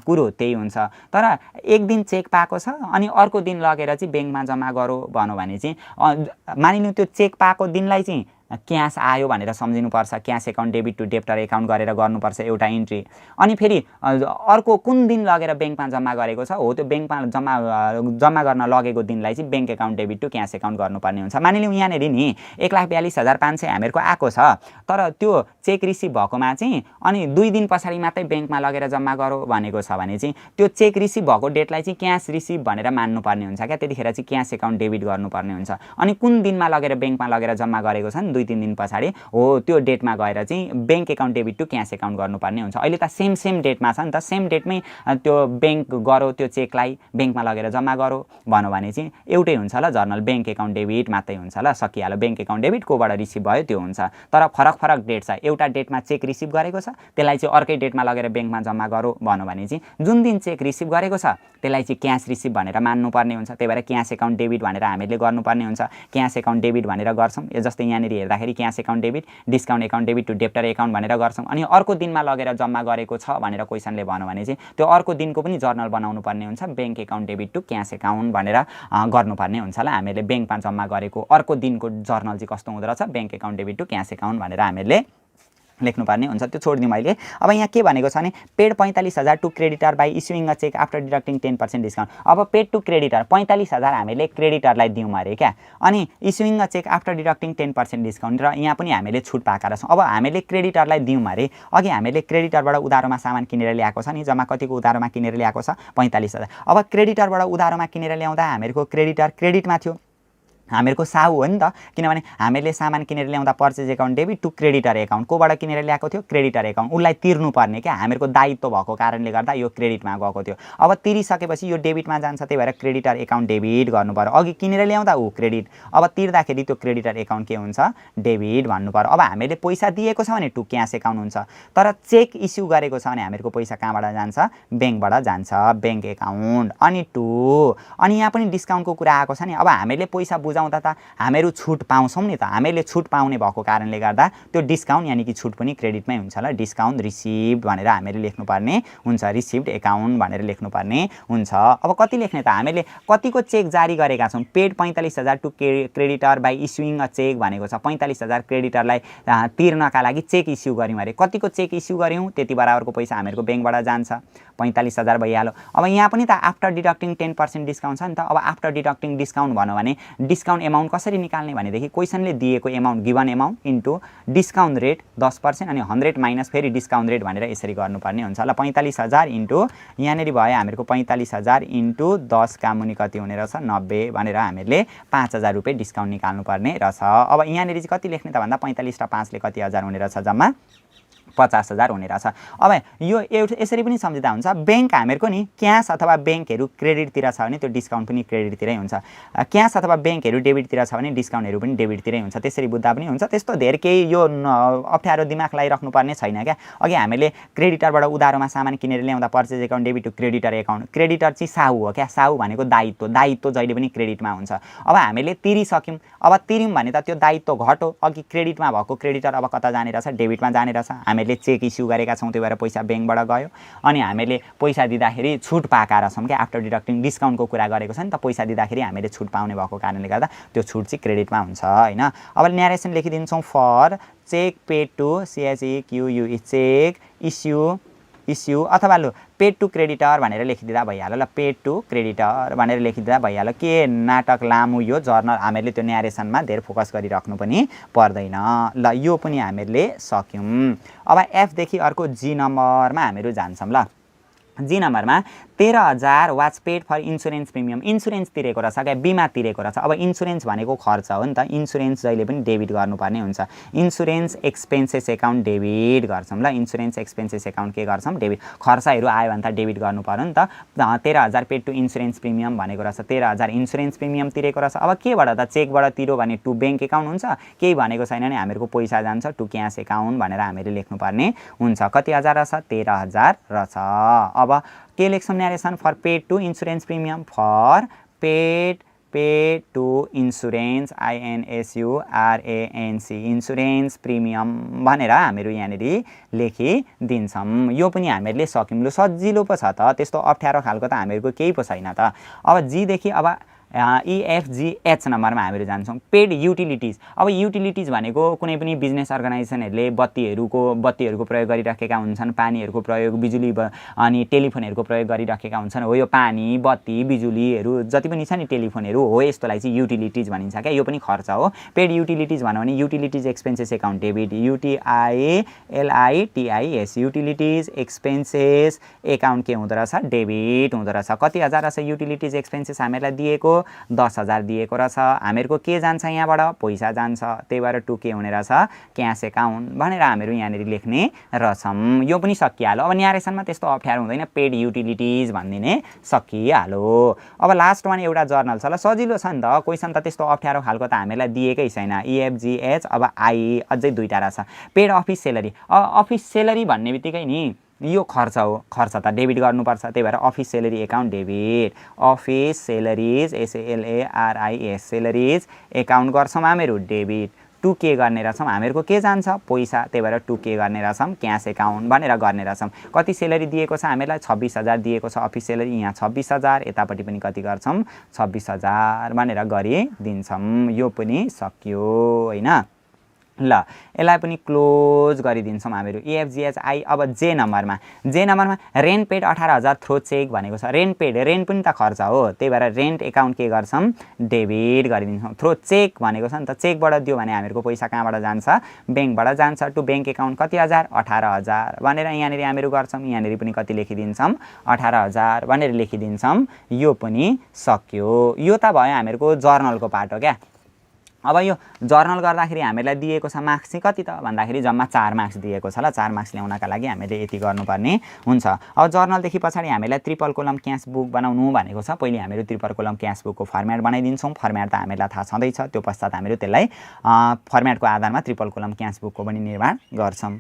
कुरो त्यही हुन्छ। तर एक दिन चेक पाएको छ अनि अर्को दिन लगेर चाहिँ ब्याङ्कमा जम्मा गरौँ भनौँ भने चाहिँ मानिलिउँ त्यो चेक पाएको दिनलाई चाहिँ क्यास आयो भनेर सम्झिनुपर्छ, cash account debit to debtor account गरेर गर्नुपर्छ एउटा इन्ट्री। अनि फेरि अर्को कुन दिन लगेर ब्याङ्कमा जम्मा गरेको छ हो त्यो ब्याङ्कमा जम्मा गर्न लगेको दिनलाई चाहिँ bank account debit to cash account गर्नुपर्ने हुन्छ। मानिलिउँ यहाँनिर नि 1,42,500 हामीहरूको आएको छ, तर त्यो चेक रिसिभ भएकोमा चाहिँ अनि 2 दिन पछाडि मात्रै ब्याङ्कमा लगेर जम्मा गरौँ भनेको छ भने चाहिँ त्यो चेक रिसिभ भएको डेटलाई चाहिँ क्यास रिसिभ भनेर मान्नुपर्ने हुन्छ क्या। त्यतिखेर चाहिँ क्यास एकाउन्ट डेबिट गर्नुपर्ने हुन्छ। अनि कुन दिनमा लगेर ब्याङ्कमा लगेर जम्मा गरेको छ नि 2-3 दिन पछाडि हो त्यो डेटमा गएर चाहिँ bank account debit to cash account गर्नुपर्ने हुन्छ। अहिले त सेम डेटमा छ नि त, सेम डेटमै त्यो ब्याङ्क गरौँ त्यो चेकलाई ब्याङ्कमा लगेर जम्मा गरौँ भनौँ भने चाहिँ एउटै हुन्छ ल, जर्नल ब्याङ्क एकाउन्ट डेबिट मात्रै हुन्छ ल, सकिहाल्यो। ब्याङ्क एकाउन्ट डेबिट कोबाट रिसिभ भयो त्यो हुन्छ, तर फरक डेट छ। एउटा डेटमा चेक रिसिभ गरेको छ त्यसलाई चाहिँ अर्कै डेटमा लगेर ब्याङ्कमा जम्मा गरौँ भनौँ भने चाहिँ जुन दिन चेक रिसिभ गरेको छ त्यसलाई चाहिँ क्यास रिसिभ भनेर मान्नुपर्ने हुन्छ। त्यही भएर क्यास एकाउन्ट डेबिट भनेर हामीले गर्नुपर्ने हुन्छ। क्यास एकाउन्ट डेबिट भनेर गर्छौँ, जस्तै यहाँनिर हेर्दाखेरि cash account debit discount account debit to debtor account भनेर गर्छौँ। अनि अर्को दिनमा लगेर जम्मा गरेको छ भनेर क्वेसनले भन्यो भने चाहिँ त्यो अर्को दिनको पनि जर्नल बनाउनु पर्ने हुन्छ, bank account debit to cash account भनेर गर्नुपर्ने हुन्छ ल। हामीले ब्याङ्कमा जम्मा गरेको अर्को दिनको जर्नल चाहिँ कस्तो हुँदो रहेछ, bank account debit to cash account भनेर हामीले लेख्नुपर्ने हुन्छ। त्यो छोडिदिउँ अहिले। अब यहाँ के भनेको छ भने paid 45,000 to creditor by issuing a cheque after deducting 10% discount. अब पेड टु क्रेडिटर 45,000 हामीले क्रेडिटरलाई दिउँ अरे क्या, अनि issuing a cheque after deducting 10% discount, र यहाँ पनि हामीले छुट पाएका रहेछौँ। अब हामीले क्रेडिटरलाई दिउँ अरे, अघि हामीले क्रेडिटरबाट उधारोमा सामान किनेर ल्याएको छ नि, जम्मा कतिको उधारोमा किनेर ल्याएको छ 45,000। अब क्रेडिटरबाट उधारोमा किनेर ल्याउँदा हामीहरूको क्रेडिटर क्रेडिटमा थियो, हामीहरूको साहु हो नि त, किनभने हामीले सामान किनेर ल्याउँदा purchase account debit to creditor account, कोबाट किनेर ल्याएको थियो क्रेडिटर एकाउन्ट, उसलाई तिर्नुपर्ने क्या, हामीहरूको दायित्व भएको कारणले गर्दा यो क्रेडिटमा गएको थियो। अब तिरिसकेपछि यो डेबिटमा जान्छ, त्यही भएर क्रेडिटर एकाउन्ट डेबिट गर्नु पर्यो। अघि किनेर ल्याउँदा ऊ क्रेडिट, अब तिर्दाखेरि त्यो क्रेडिटर एकाउन्ट के हुन्छ डेबिट भन्नु पर्यो। अब हामीले पैसा दिएको छ भने टु क्यास एकाउन्ट हुन्छ, तर चेक इस्यु गरेको छ भने हामीहरूको पैसा कहाँबाट जान्छ ब्याङ्कबाट जान्छ, ब्याङ्क एकाउन्ट। अनि टु, अनि यहाँ पनि डिस्काउन्टको कुरा आएको छ नि, अब हामीले पैसा बुझाउँदा त हामीहरू छुट पाउँछौँ नि त, हामीले छुट पाउने भएको कारणले गर्दा त्यो डिस्काउन्ट यानि कि छुट पनि क्रेडिटमै हुन्छ ल। डिस्काउन्ट रिसिभ्ड भनेर हामीले लेख्नुपर्ने हुन्छ, रिसिभ्ड एकाउन्ट भनेर लेख्नुपर्ने हुन्छ। अब कति लेख्ने त, हामीले कतिको चेक जारी गरेका छौँ, paid 45,000 to creditor by issuing a cheque भनेको छ। 45,000 क्रेडिटरलाई तिर्नका लागि चेक इस्यु गऱ्यौँ अरे, कतिको चेक इस्यु गऱ्यौँ त्यति बराबरको पैसा हामीहरूको ब्याङ्कबाट जान्छ, 45,000 भइहाल्यो। अब यहाँ पनि त आफ्टर डिडक्टिङ 10% डिस्काउन्ट छ नि त। अब आफ्टर डिडक्टिङ डिस्काउन्ट भन्यो भने डिस्काउन्ट एमाउन्ट कसरी निकाल्ने भनेदेखि क्वेसनले दिएको amount given amount into discount rate 10% अनि 100 माइनस फेरि डिस्काउन्ट रेट भनेर यसरी गर्नुपर्ने हुन्छ ल। 45,000 इन्टु यहाँनिर भयो हामीहरूको 45,000 इन्टु 10 का मुनि कति हुने रहेछ 90 भनेर हामीले 5,000 रुपियाँ डिस्काउन्ट निकाल्नुपर्ने रहेछ। अब यहाँनिर चाहिँ कति लेख्ने त भन्दा 45 र 5 ले कति हजार हुने रहेछ, जम्मा 50,000 हुने रहेछ। अब यो यसरी पनि सम्झिँदा हुन्छ, ब्याङ्क हामीहरूको नि क्यास अथवा ब्याङ्कहरू क्रेडिटतिर छ भने त्यो डिस्काउन्ट पनि क्रेडिटतिरै हुन्छ, क्यास अथवा ब्याङ्कहरू डेबिटतिर छ भने डिस्काउन्टहरू पनि डेबिटतिरै हुन्छ, त्यसरी बुझ्दा पनि हुन्छ। त्यस्तो धेरै केही यो अप्ठ्यारो दिमाग लगाइराख्नुपर्ने छैन क्या। अघि हामीले क्रेडिटरबाट उधारोमा सामान किनेर ल्याउँदा purchase account debit to creditor account, creditor चाहिँ साहु हो क्या, साहु भनेको दायित्व, दायित्व जहिले पनि क्रेडिटमा हुन्छ। अब हामीले तिरिसक्यौँ, अब तिर्यौँ भने त त्यो दायित्व घट्यो, अघि क्रेडिटमा भएको क्रेडिटर अब कता जाने रहेछ, डेबिटमा जाने रहेछ। हामीले चेक इस्यु गरेका छौँ त्यही भएर पैसा ब्याङ्कबाट गयो, अनि हामीले पैसा दिँदाखेरि छुट पाएका रहेछौँ क्या, आफ्टर डिडक्टिङ डिस्काउन्टको कुरा गरेको छ नि त। पैसा दिँदाखेरि हामीले छुट पाउने भएको कारणले गर्दा त्यो छुट चाहिँ क्रेडिटमा हुन्छ होइन। अब न्यारेसन लेखिदिन्छौँ, for cheque paid to CHEQUE cheque issue अथवा लु पेड टु क्रेडिटर भनेर लेखिदिँदा भइहाल्यो ल। पेड टु क्रेडिटर भनेर लेखिदिँदा भइहाल्यो। के नाटक लामो यो जर्नल, हामीले त्यो न्यारेसनमा धेरै फोकस गरिराख्नु पनि पर्दैन ल। यो पनि हामीले सक्यौँ। अब एफदेखि अर्को जी नम्बरमा हामीहरू जान्छौँ ल। जी नम्बरमा 13,000 was paid for insurance premium, insurance तिरेको रहेछ क्या, बिमा तिरेको रहेछ। अब इन्सुरेन्स भनेको खर्च हो नि त, इन्सुरेन्स जहिले पनि डेबिट गर्नुपर्ने हुन्छ। इन्सुरेन्स एक्सपेन्सेस एकाउन्ट डेबिट गर्छौँ ल। इन्सुरेन्स एक्सपेन्सेस एकाउन्ट के गर्छौँ, डेबिट। खर्चहरू आयो भने त डेबिट गर्नु पर्यो नि त। 13,000 पेड टु इन्सुरेन्स प्रिमियम भनेको रहेछ, 13,000 इन्सुरेन्स प्रिमियम तिरेको रहेछ। अब केबाट त, चेकबाट तिरो भने टु ब्याङ्क एकाउन्ट हुन्छ, केही भनेको छैन भने हामीहरूको पैसा जान्छ टु क्यास एकाउन्ट भनेर हामीले लेख्नुपर्ने हुन्छ। कति हजार रहेछ, 13,000 रहेछ। अब के लेख्छौँ narration, for paid to insurance premium, for paid to insurance INSURANC insurance premium भनेर हामीहरू यहाँनिर लेखिदिन्छौँ। यो पनि हामीहरूले सक्यौँ। लु सजिलो पो छ त, त्यस्तो अप्ठ्यारो खालको त हामीहरूको केही पो छैन त। अब जीदेखि अब EFGH नम्बरमा हामीहरू जान्छौँ, पेड युटिलिटिज। अब युटिलिटिज भनेको कुनै पनि बिजनेस अर्गनाइजेसनहरूले बत्तीहरूको प्रयोग गरिराखेका हुन्छन्, पानीहरूको प्रयोग, बिजुली अनि टेलिफोनहरूको प्रयोग गरिराखेका हुन्छन्। हो यो पानी, बत्ती, बिजुलीहरू जति पनि छ नि टेलिफोनहरू हो, यस्तोलाई चाहिँ युटिलिटिज भनिन्छ क्या। यो पनि खर्च हो। पेड युटिलिटिज भन्यो भने utilities expenses account debit, UTILITIS utilities expenses account के हुँदो रहेछ, डेबिट हुँदो रहेछ। कति हजार रहेछ युटिलिटिज एक्सपेन्सेस हामीलाई दिएको, 10,000 दिएको रहेछ। हामीहरूको के जान्छ यहाँबाट, पैसा जान्छ, त्यही भएर टु के हुने रहेछ, क्यास एकाउन्ट भनेर हामीहरू यहाँनिर लेख्ने रहेछौँ। यो पनि सकिहाल्यो। अब न्यारेसनमा त्यस्तो अप्ठ्यारो हुँदैन, पेड युटिलिटिज भनिदिने सकिहाल्यो। अब लास्ट वान एउटा जर्नल छ ल, सजिलो छ नि त, क्वेसन त त्यस्तो अप्ठ्यारो खालको त हामीलाई दिएकै छैन। EFGH अब आई अझै दुईवटा रहेछ, paid office salary. Office salary भन्ने बित्तिकै नि यो खर्च हो, खर्च त डेबिट गर्नुपर्छ, त्यही भएर office salary account debit, office salaries SALARIS salaries account गर्छौँ हामीहरू डेबिट। टु के गर्ने रहेछौँ, हामीहरूको के जान्छ, पैसा, त्यही भएर टु के गर्ने रहेछौँ, क्यास एकाउन्ट भनेर गर्ने रहेछौँ। कति सेलरी दिएको छ हामीलाई, 26,000 दिएको छ अफिस सेलरी, यहाँ 26,000, यतापट्टि पनि कति गर्छौँ, 26,000 भनेर गरिदिन्छौँ। यो पनि सक्यो होइन ल। यसलाई पनि क्लोज गरिदिन्छौँ हामीहरू। EFGH I. अब जे नम्बरमा रेन्ट पेड 18,000 थ्रो चेक भनेको छ। रेन्ट पेड, रेन्ट पनि त खर्च हो, त्यही भएर रेन्ट एकाउन्ट के गर्छौँ, डेबिट गरिदिन्छौँ। थ्रो चेक भनेको छ नि त, चेकबाट दियो भने हामीहरूको पैसा कहाँबाट जान्छ, ब्याङ्कबाट जान्छ टु ब्याङ्क एकाउन्ट। कति हजार, 18,000 भनेर यहाँनिर हामीहरू गर्छौँ। यहाँनिर पनि कति लेखिदिन्छौँ, 18,000 भनेर लेखिदिन्छौँ। यो पनि सक्यो। यो त भयो हामीहरूको जर्नलको पार्ट हो क्या। अब यो जर्नल गर्दाखेरि हामीलाई दिएको छ मार्क्स चाहिँ कति त भन्दाखेरि जम्मा 4 मार्क्स दिएको छ ल। 4 मार्क्स ल्याउनका लागि हामीले यति गर्नुपर्ने हुन्छ। अब जर्नलदेखि पछाडि हामीलाई ट्रिपल कोलम क्यास बुक बनाउनु भनेको छ। पहिले हामीहरू ट्रिपल कोलम क्यास बुकको फर्मेट बनाइदिन्छौँ। फर्मेट त हामीलाई थाहा छँदैछ। त्यो पश्चात हामीहरू त्यसलाई फर्मेटको आधारमा ट्रिपल कोलम क्यास बुकको पनि निर्माण गर्छौँ।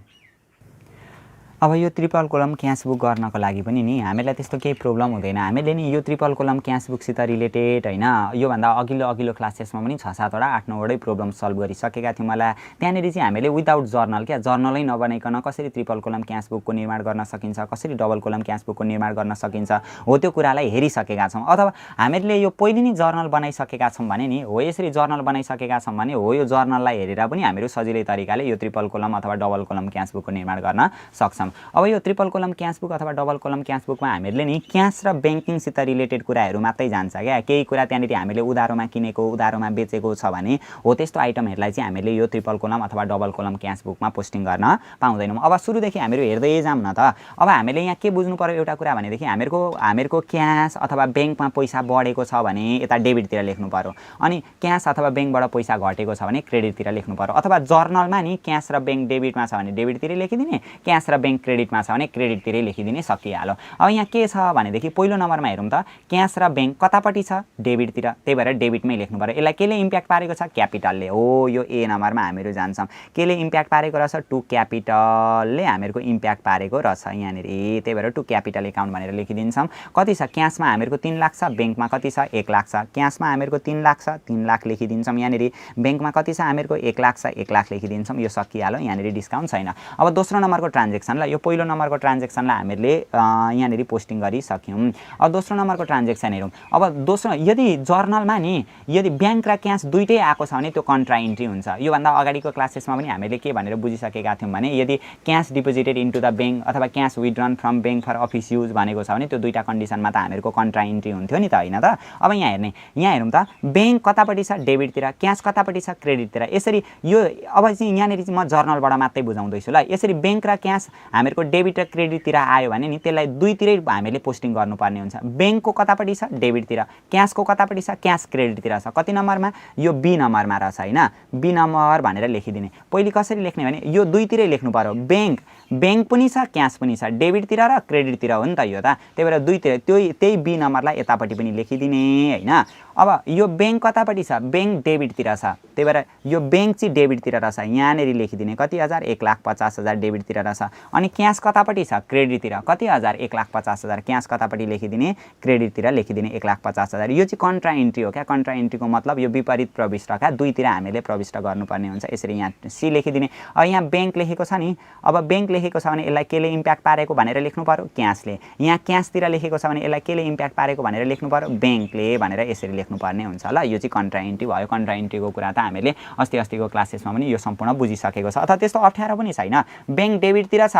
अब यो ट्रिपल कोलम क्यास बुक गर्नको लागि पनि नि हामीलाई त्यस्तो केही प्रब्लम हुँदैन। हामीले नि यो ट्रिपल कोलम क्यास बुकसित रिलेटेड हैन योभन्दा अघिल्लो क्लासेसमा पनि 6-7 वटा 8-9 वटै प्रब्लम सल्भ गरिसकेका थियौँ होला। त्यहाँनेरि चाहिँ हामीले विदाउट जर्नल जर्नलै नबनाइकन कसरी ट्रिपल कोलम क्यास बुकको निर्माण गर्न सकिन्छ, कसरी डबल कोलम क्यास बुकको निर्माण गर्न सकिन्छ हो त्यो कुरालाई हेरिसकेका छौँ। अथवा हामीले यो पहिले नै जर्नल बनाइसकेका छौँ भने नि हो यसरी जर्नल बनाइसकेका छौँ भने हो यो जर्नललाई हेरेर पनि हामीहरू सजिलै तरिकाले यो ट्रिपल कोलम अथवा डबल कोलम क्यास बुकको निर्माण गर्न सक्छौँ। अब यो ट्रिपल कोलम क्यास बुक अथवा डबल कोलम क्यास बुकमा हामीले नि क्यास र ब्याङ्किङसित रिलेटेड कुराहरू मात्रै जान्छ क्या। केही कुरा त्यहाँनिर हामीले उधारोमा किनेको उधारोमा बेचेको छ भने हो त्यस्तो आइटमहरूलाई चाहिँ हामीले यो ट्रिपल कोलम अथवा डबल कोलम क्यास बुकमा पोस्टिङ गर्न पाउँदैनौँ। अब सुरुदेखि हामीहरू हेर्दै जाऊँ न त। अब हामीले यहाँ के बुझ्नु पर्यो एउटा कुरा भनेदेखि हामीहरूको क्यास अथवा ब्याङ्कमा पैसा बढेको छ भने यता डेबिटतिर लेख्नु पर्यो, अनि क्यास अथवा ब्याङ्कबाट पैसा घटेको छ भने क्रेडिटतिर लेख्नु पर्यो। अथवा जर्नलमा नि क्यास र ब्याङ्क डेबिटमा छ भने डेबिटतिरै लेखिदिने, क्यास र ब्याङ्क क्रेडिटमा छ भने क्रेडिटतिरै लेखिदिने, सकिहाल्यो। अब यहाँ के छ भनेदेखि पहिलो नम्बरमा हेरौँ त क्यास र ब्याङ्क कतापट्टि छ डेबिटतिर, त्यही भएर डेबिटमै लेख्नु पर्यो। यसलाई केले इम्प्याक्ट पारेको छ क्यापिटलले, हो यो ए नम्बरमा हामीहरू जान्छौँ। केले इम्प्याक्ट पारेको रहेछ टु क्यापिटलले हामीहरूको इम्प्याक्ट पारेको रहेछ यहाँनिर, त्यही भएर टु क्यापिटल एकाउन्ट भनेर लेखिदिन्छौँ। कति छ क्यासमा हामीहरूको 3 लाख छ, ब्याङ्कमा कति छ 1 लाख छ। क्यासमा हामीहरूको 3 लाख छ 3 लाख लेखिदिन्छौँ यहाँनिर, ब्याङ्कमा कति छ हामीहरूको 1 लाख छ 1 लाख लेखिदिन्छौँ, यो सकिहाल्यो। यहाँनिर डिस्काउन्ट छैन। अब दोस्रो नम्बरको ट्रान्जेक्सनलाई यो पहिलो नम्बरको ट्रान्जेक्सनलाई हामीले यहाँनिर पोस्टिङ गरिसक्यौँ। अब दोस्रो नम्बरको ट्रान्जेक्सन हेरौँ। अब दोस्रो यदि जर्नलमा नि यदि ब्याङ्क र क्यास दुइटै आएको छ भने त्यो कन्ट्रा इन्ट्री हुन्छ। योभन्दा अगाडिको क्लासेसमा पनि हामीले के भनेर बुझिसकेका थियौँ भने यदि cash deposited into the bank अथवा cash withdrawn from bank for office use भनेको छ भने त्यो दुईवटा कन्डिसनमा त हामीहरूको कन्ट्रा इन्ट्री हुन्थ्यो नि त, होइन त। अब यहाँ हेरौँ त ब्याङ्क कतापट्टि छ डेबिटतिर, क्यास कतापट्टि छ क्रेडिटतिर। यसरी यो अब चाहिँ यहाँनिर चाहिँ म जर्नलबाट मात्रै बुझाउँदैछु ल। यसरी ब्याङ्क र क्यास हामीहरूको डेबिट र क्रेडिटतिर आयो भने नि त्यसलाई दुईतिरै हामीले पोस्टिङ गर्नुपर्ने हुन्छ। ब्याङ्कको कतापट्टि छ डेबिटतिर, क्यासको कतापट्टि छ क्यास क्रेडिटतिर छ। कति नम्बरमा यो बी नम्बरमा रहेछ होइन, बी नम्बर भनेर लेखिदिने। पहिले कसरी लेख्ने भने यो दुईतिरै लेख्नु पर्यो, ब्याङ्क पनि छ क्यास पनि छ, डेबिटतिर र क्रेडिटतिर हो नि त यो त, त्यही भएर दुईतिर त्यही बी नम्बरलाई यतापट्टि पनि लेखिदिने होइन। अब यो ब्याङ्क कतापट्टि छ ब्याङ्क डेबिटतिर छ, त्यही भएर यो ब्याङ्क चाहिँ डेबिटतिर रहेछ, यहाँनिर लेखिदिने कति हजार 1,50,000 डेबिटतिर रहेछ। अनि क्यास कतापट्टि छ क्रेडिटतिर, कति हजार 1,50,000 क्यास कतापट्टि लेखिदिने क्रेडिटतिर लेखिदिने 1,50,000। यो चाहिँ कन्ट्रा इन्ट्री हो क्या। कन्ट्रा इन्ट्रीको मतलब यो विपरीत प्रविष्ट क्या, दुईतिर हामीले प्रविष्ट गर्नुपर्ने हुन्छ। यसरी यहाँ सी लेखिदिने। अब यहाँ ब्याङ्क लेखेको छ नि, अब ब्याङ्क लेखेको छ भने यसलाई केले इम्प्याक्ट पारेको भनेर लेख्नु पर्यो क्यासले, यहाँ क्यासतिर लेखेको छ भने यसलाई केले इम्प्याक्ट पारेको भनेर लेख्नु पर्यो ब्याङ्कले भनेर यसरी लेख्नुपर्ने हुन्छ ल। यो चाहिँ कन्ट्रा इन्ट्री भयो। कन्ट्रा इन्ट्रीको कुरा त हामीले अस्तिको क्लासेसमा पनि यो सम्पूर्ण बुझिसकेको छ, अथवा त्यस्तो अप्ठ्यारो पनि छैन। ब्याङ्क डेबिटतिर छ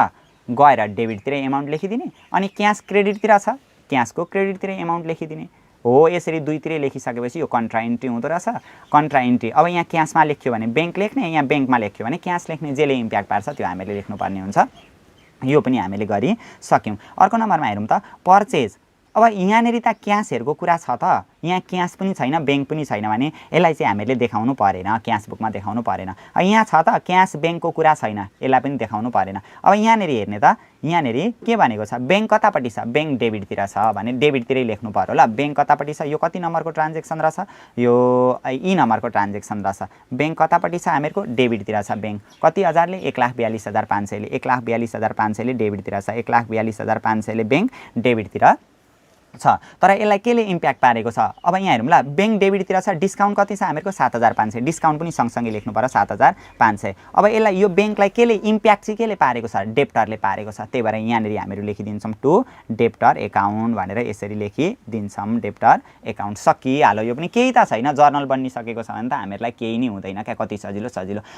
गएर डेबिटतिर एमाउन्ट लेखिदिने, अनि क्यास क्रेडिटतिर छ क्यासको क्रेडिटतिर एमाउन्ट लेखिदिने हो। यसरी दुईतिरै लेखिसकेपछि यो कन्ट्रा इन्ट्री हुँदो रहेछ। कन्ट्रा इन्ट्री अब यहाँ क्यासमा लेख्यो भने ब्याङ्क लेख्ने, यहाँ ब्याङ्कमा लेख्यो भने क्यास लेख्ने, जसले इम्प्याक्ट पार्छ त्यो हामीले लेख्नुपर्ने हुन्छ। यो पनि हामीले गरिसक्यौँ। अर्को नम्बरमा हेरौँ त पर्चेज। अब यहाँनिर त क्यासहरूको कुरा छ त, यहाँ क्यास पनि छैन ब्याङ्क पनि छैन भने यसलाई चाहिँ हामीले देखाउनु परेन, क्यास बुकमा देखाउनु परेन। यहाँ छ त क्यास ब्याङ्कको कुरा छैन, यसलाई पनि देखाउनु परेन। अब यहाँनिर हेर्ने त यहाँनिर के भनेको छ ब्याङ्क कतापट्टि छ ब्याङ्क डेबिटतिर छ भने डेबिटतिरै लेख्नु पर्यो ल। ब्याङ्क कतापट्टि छ यो कति नम्बरको ट्रान्जेक्सन रहेछ, यो ई नम्बरको ट्रान्जेक्सन रहेछ। ब्याङ्क कतापट्टि छ हामीहरूको डेबिटतिर छ, ब्याङ्क कति हजारले 1,42,500ले 1,42,500ले डेबिटतिर छ, 1,42,500ले ब्याङ्क डेबिटतिर छ। तर यसलाई केले इम्प्याक्ट पारेको छ अब यहाँ हेरौँ ल। ब्याङ्क डेबिटतिर छ, डिस्काउन्ट कति छ हामीहरूको 7,500, डिस्काउन्ट पनि सँगसँगै लेख्नु पर्यो 7,500। अब यसलाई यो ब्याङ्कलाई केले इम्प्याक्ट चाहिँ केले पारेको छ डेप्टरले पारेको छ, त्यही भएर यहाँनिर हामीहरू लेखिदिन्छौँ टु डेप्टर एकाउन्ट भनेर यसरी लेखिदिन्छौँ डेप्टर एकाउन्ट। सकिहाल्यो। यो पनि केही त छैन, जर्नल बनिसकेको छ भने त हामीहरूलाई केही नै हुँदैन क्या, कति सजिलो।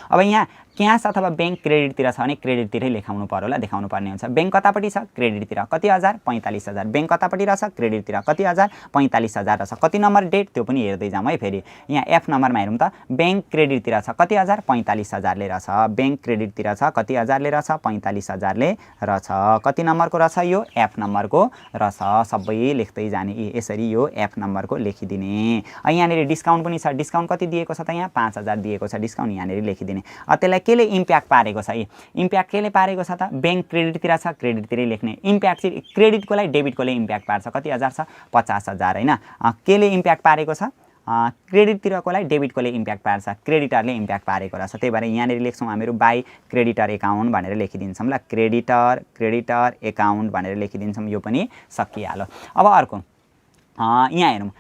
अब यहाँ क्यास अथवा ब्याङ्क क्रेडिटतिर छ भने क्रेडिटतिरै लेखाउनु पर्यो ल, देखाउनु पर्ने हुन्छ। ब्याङ्क कतापट्टि छ क्रेडिटतिर कति हजार 45,000, ब्याङ्क कतापट्टि रहेछ क्रेडिटतिर कति हजार 45,000 रहेछ। कति नम्बर डेट त्यो पनि हेर्दै जाउँ है। फेरि यहाँ एफ नम्बरमा हेरौँ त ब्याङ्क क्रेडिटतिर छ कति हजार 45,000ले रहेछ, ब्याङ्क क्रेडिटतिर छ कति हजारले रहेछ 45,000ले रहेछ। कति नम्बरको रहेछ यो एफ नम्बरको रहेछ, सबै लेख्दै जाने यसरी यो एफ नम्बरको लेखिदिने। यहाँनिर डिस्काउन्ट पनि छ, डिस्काउन्ट कति दिएको छ त यहाँ 5,000 दिएको छ डिस्काउन्ट, यहाँनिर लेखिदिने। त्यसलाई केले इम्प्याक्ट पारेको छ, इम्प्याक्ट केले पारेको छ त ब्याङ्क क्रेडिटतिर छ क्रेडिटतिरै लेख्ने। इम्प्याक्ट चाहिँ क्रेडिटकोलाई डेबिटकोले इम्प्याक्ट पार्छ, कति हजार छ 50,000 होइन। केले इम्प्याक्ट पारेको छ क्रेडिटतिरकोलाई डेबिटकोले इम्प्याक्ट पार्छ, क्रेडिटरले इम्प्याक्ट पारेको रहेछ। त्यही भएर यहाँनिर लेख्छौँ हामीहरू बाई क्रेडिटर एकाउन्ट भनेर लेखिदिन्छौँ ल। क्रेडिटर एकाउन्ट भनेर लेखिदिन्छौँ, यो पनि सकिहाल्यो। अब अर्को यहाँ हेरौँ,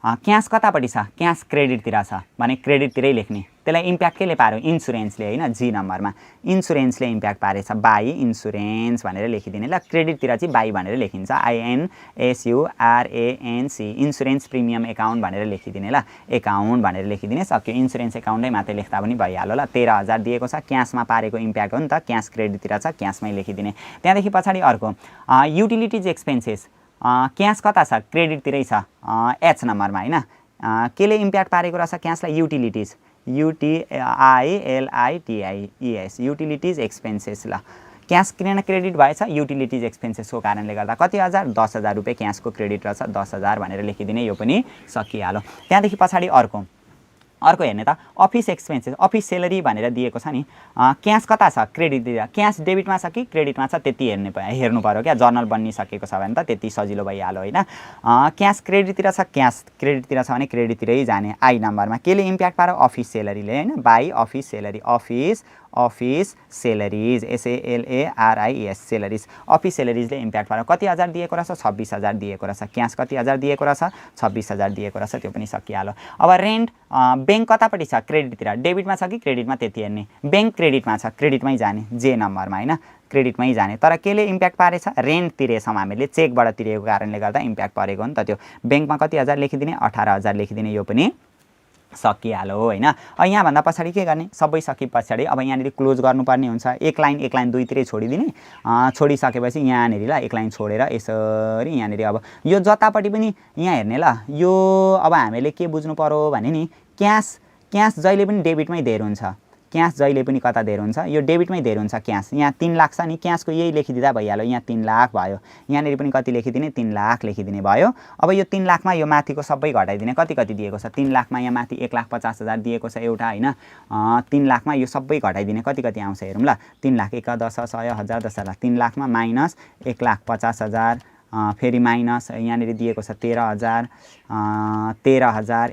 क्यास कतापट्टि छ, क्यास क्रेडिटतिर छ भने क्रेडिटतिरै लेख्ने। त्यसलाई इम्प्याक्ट केले पार्यो, इन्सुरेन्सले होइन, जी नम्बरमा इन्सुरेन्सले इम्प्याक्ट पारेछ, बाई इन्सुरेन्स भनेर लेखिदिने ल। क्रेडिटतिर चाहिँ बाई भनेर लेखिन्छ, INSURANC, इन्सुरेन्स प्रिमियम एकाउन्ट भनेर लेखिदिने ल, एकाउन्ट भनेर लेखिदिने, सक्यो। इन्सुरेन्स एकाउन्टै मात्रै लेख्दा पनि भइहाल्यो ल। 13,000 दिएको छ, क्यासमा पारेको इम्प्याक्ट हो नि त, क्यास क्रेडिटतिर छ, क्यासमै लेखिदिने। त्यहाँदेखि पछाडि अर्को युटिलिटिज एक्सपेन्सेस, क्यास कता छ, क्रेडिटतिरै छ, एच नम्बरमा होइन। केले इम्प्याक्ट पारेको रहेछ क्यासलाई, युटिलिटिज, UTILITIES, युटिलिटिज एक्सपेन्सेस ल। क्यास किन क्रेडिट भएछ, युटिलिटिज एक्सपेन्सेसको कारणले गर्दा। कति हजार, 10,000 रुपियाँ क्यासको क्रेडिट रहेछ, 10,000 भनेर लेखिदिने, यो पनि सकिहाल्यो। त्यहाँदेखि पछाडि अर्को हेर्ने त अफिस एक्सपेन्सेस, अफिस सेलरी भनेर दिएको छ नि, क्यास कता छ, क्रेडिटतिर, क्यास डेबिटमा छ कि क्रेडिटमा छ त्यति हेर्नु पऱ्यो क्या, जर्नल बनिसकेको छ भने त त्यति सजिलो भइहाल्यो होइन। क्यास क्रेडिटतिर छ, क्यास क्रेडिटतिर छ भने क्रेडिटतिरै जाने, आई नम्बरमा। केले इम्प्याक्ट पार्यो, अफिस सेलरीले होइन, by office salary, office salaries, SALARIES, salaries, office सेलरिजले इम्प्याक्ट पार्यो। कति हजार दिएको रहेछ, 26,000 दिएको रहेछ, क्यास कति हजार दिएको रहेछ, 26,000 दिएको रहेछ, त्यो पनि सकिहाल्यो। अब रेन्ट, ब्याङ्क कतापट्टि छ, क्रेडिटतिर, डेबिटमा छ कि क्रेडिटमा त्यति हेर्ने, ब्याङ्क क्रेडिटमा छ, क्रेडिटमै जाने, जे नम्बरमा होइन, क्रेडिटमै जाने। तर केले इम्प्याक्ट पारेछ, रेन्ट तिरेछौँ हामीले, चेकबाट तिरेको कारणले गर्दा इम्प्याक्ट परेको हो नि त त्यो। ब्याङ्कमा कति हजार लेखिदिने, 18,000 लेखिदिने, यो पनि सकिहाल्यो होइन। यहाँभन्दा पछाडि के गर्ने, सबै सकि पछाडि अब यहाँनिर क्लोज गर्नुपर्ने हुन्छ, एक लाइन दुईतिरै छोडिदिने। छोडिसकेपछि यहाँनिर ल एक लाइन छोडेर यसरी यहाँनिर अब यो जतापट्टि पनि यहाँ हेर्ने ल। यो अब हामीले के बुझ्नु पर्यो भने नि, क्यास जहिले पनि डेबिटमै धेर हुन्छ, क्यास जहिले पनि कता धेर हुन्छ, यो डेबिटमै धेर हुन्छ क्यास। यहाँ 3 लाख छ नि, क्यासको यही लेखिदिँदा भइहाल्यो, यहाँ 3 लाख भयो, यहाँनिर पनि कति लेखिदिने, 3 लाख लेखिदिने भयो। अब यो 3 लाखमा यो माथिको सबै घटाइदिने, कति दिएको छ, 3 लाखमा यहाँ माथि 1,50,000 दिएको छ एउटा होइन, 3 लाखमा यो सबै घटाइदिने, कति आउँछ हेरौँ ल। 3 लाख 1, 10, 100, 1000, 10 लाख, 3 लाखमा माइनस 1,50,000, फेरि माइनस यहाँनिर दिएको छ 13,000,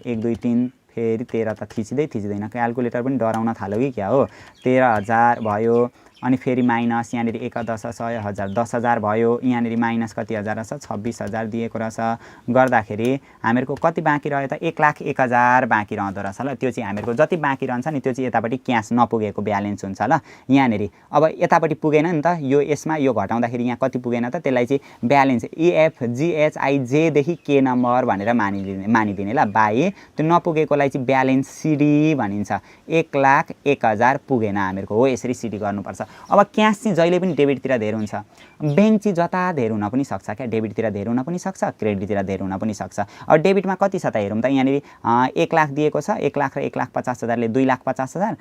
1 2 3 फेरि 13 त थिच्दैन, क्यालकुलेटर पनि डराउन थाल्यो कि क्या हो। 13,000 भयो, अनि फेरि माइनस यहाँनिर 1, 10, 100, 1000, 10,000 भयो, यहाँनिर माइनस कति हजार रहेछ, 26,000 दिएको रहेछ। गर्दाखेरि हामीहरूको कति बाँकी रह्यो त, 1,01,000 बाँकी रहँदो रहेछ ल। त्यो चाहिँ हामीहरूको जति बाँकी रहन्छ नि, त्यो चाहिँ यतापट्टि क्यास नपुगेको ब्यालेन्स हुन्छ ल। यहाँनिर अब यतापट्टि पुगेन नि त, यो यसमा यो घटाउँदाखेरि यहाँ कति पुगेन त, त्यसलाई चाहिँ ब्यालेन्स EFGHIJ देखि के नम्बर भनेर मानिदिने ल, बाई त्यो नपुगेकोलाई चाहिँ ब्यालेन्स CD भनिन्छ। 1,01,000 पुगेन हामीहरूको, हो यसरी CD गर्नुपर्छ। अब क्यास चाहिँ जहिले पनि डेबिटतिर धेर हुन्छ, ब्याङ्क चाहिँ जता धेर हुन पनि सक्छ क्या, डेबिटतिर धेर हुन पनि सक्छ, क्रेडिटतिर धेर हुन पनि सक्छ। अब डेबिटमा कति छ त हेरौँ त, यहाँनिर 1 लाख दिएको छ, 1 लाख र 1,50,000ले 2,50,000,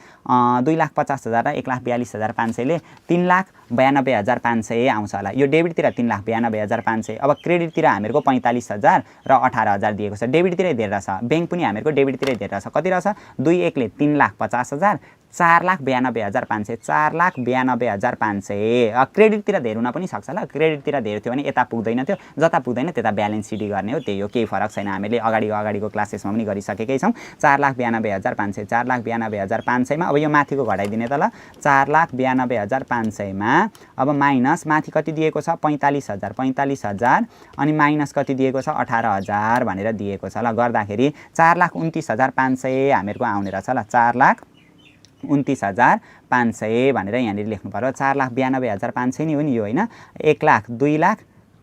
2,50,000 र 1,42,500ले 3,92,500 आउँछ होला। यो डेबिटतिर 3,92,500। अब क्रेडिटतिर हामीहरूको 45,000 र 18,000 दिएको छ, डेबिटतिरै धेर रहेछ, ब्याङ्क पनि हामीहरूको डेबिटतिरै धेर रहेछ। कति रहेछ, 2 1ले 3,50,000, 4,92,500, 4,92,500। क्रेडिटतिर धेर हुन पनि सक्छ ल, क्रेडिटतिर धेर थियो भने यता पुग्दैन थियो, जता पुग्दैन त्यता ब्यालेन्स CD गर्ने हो, त्यही हो, केही फरक छैन। हामीले अगाडिको क्लासेसमा पनि गरिसकेकै छौँ। 4,92,500, 4,92,500 मा अब यो माथिको घटाइदिने त ल, 4,92,500 मा अब माइनस माथि कति दिएको छ, 45,000, अनि माइनस कति दिएको छ, 18,000 भनेर दिएको छ ल। गर्दाखेरि 4,29,500 हामीहरूको आउने रहेछ ल, 4,29,500 भनेर यहाँनिर लेख्नु पर्यो। 4,92,500 नि हो नि यो होइन, 1 लाख, 2 लाख,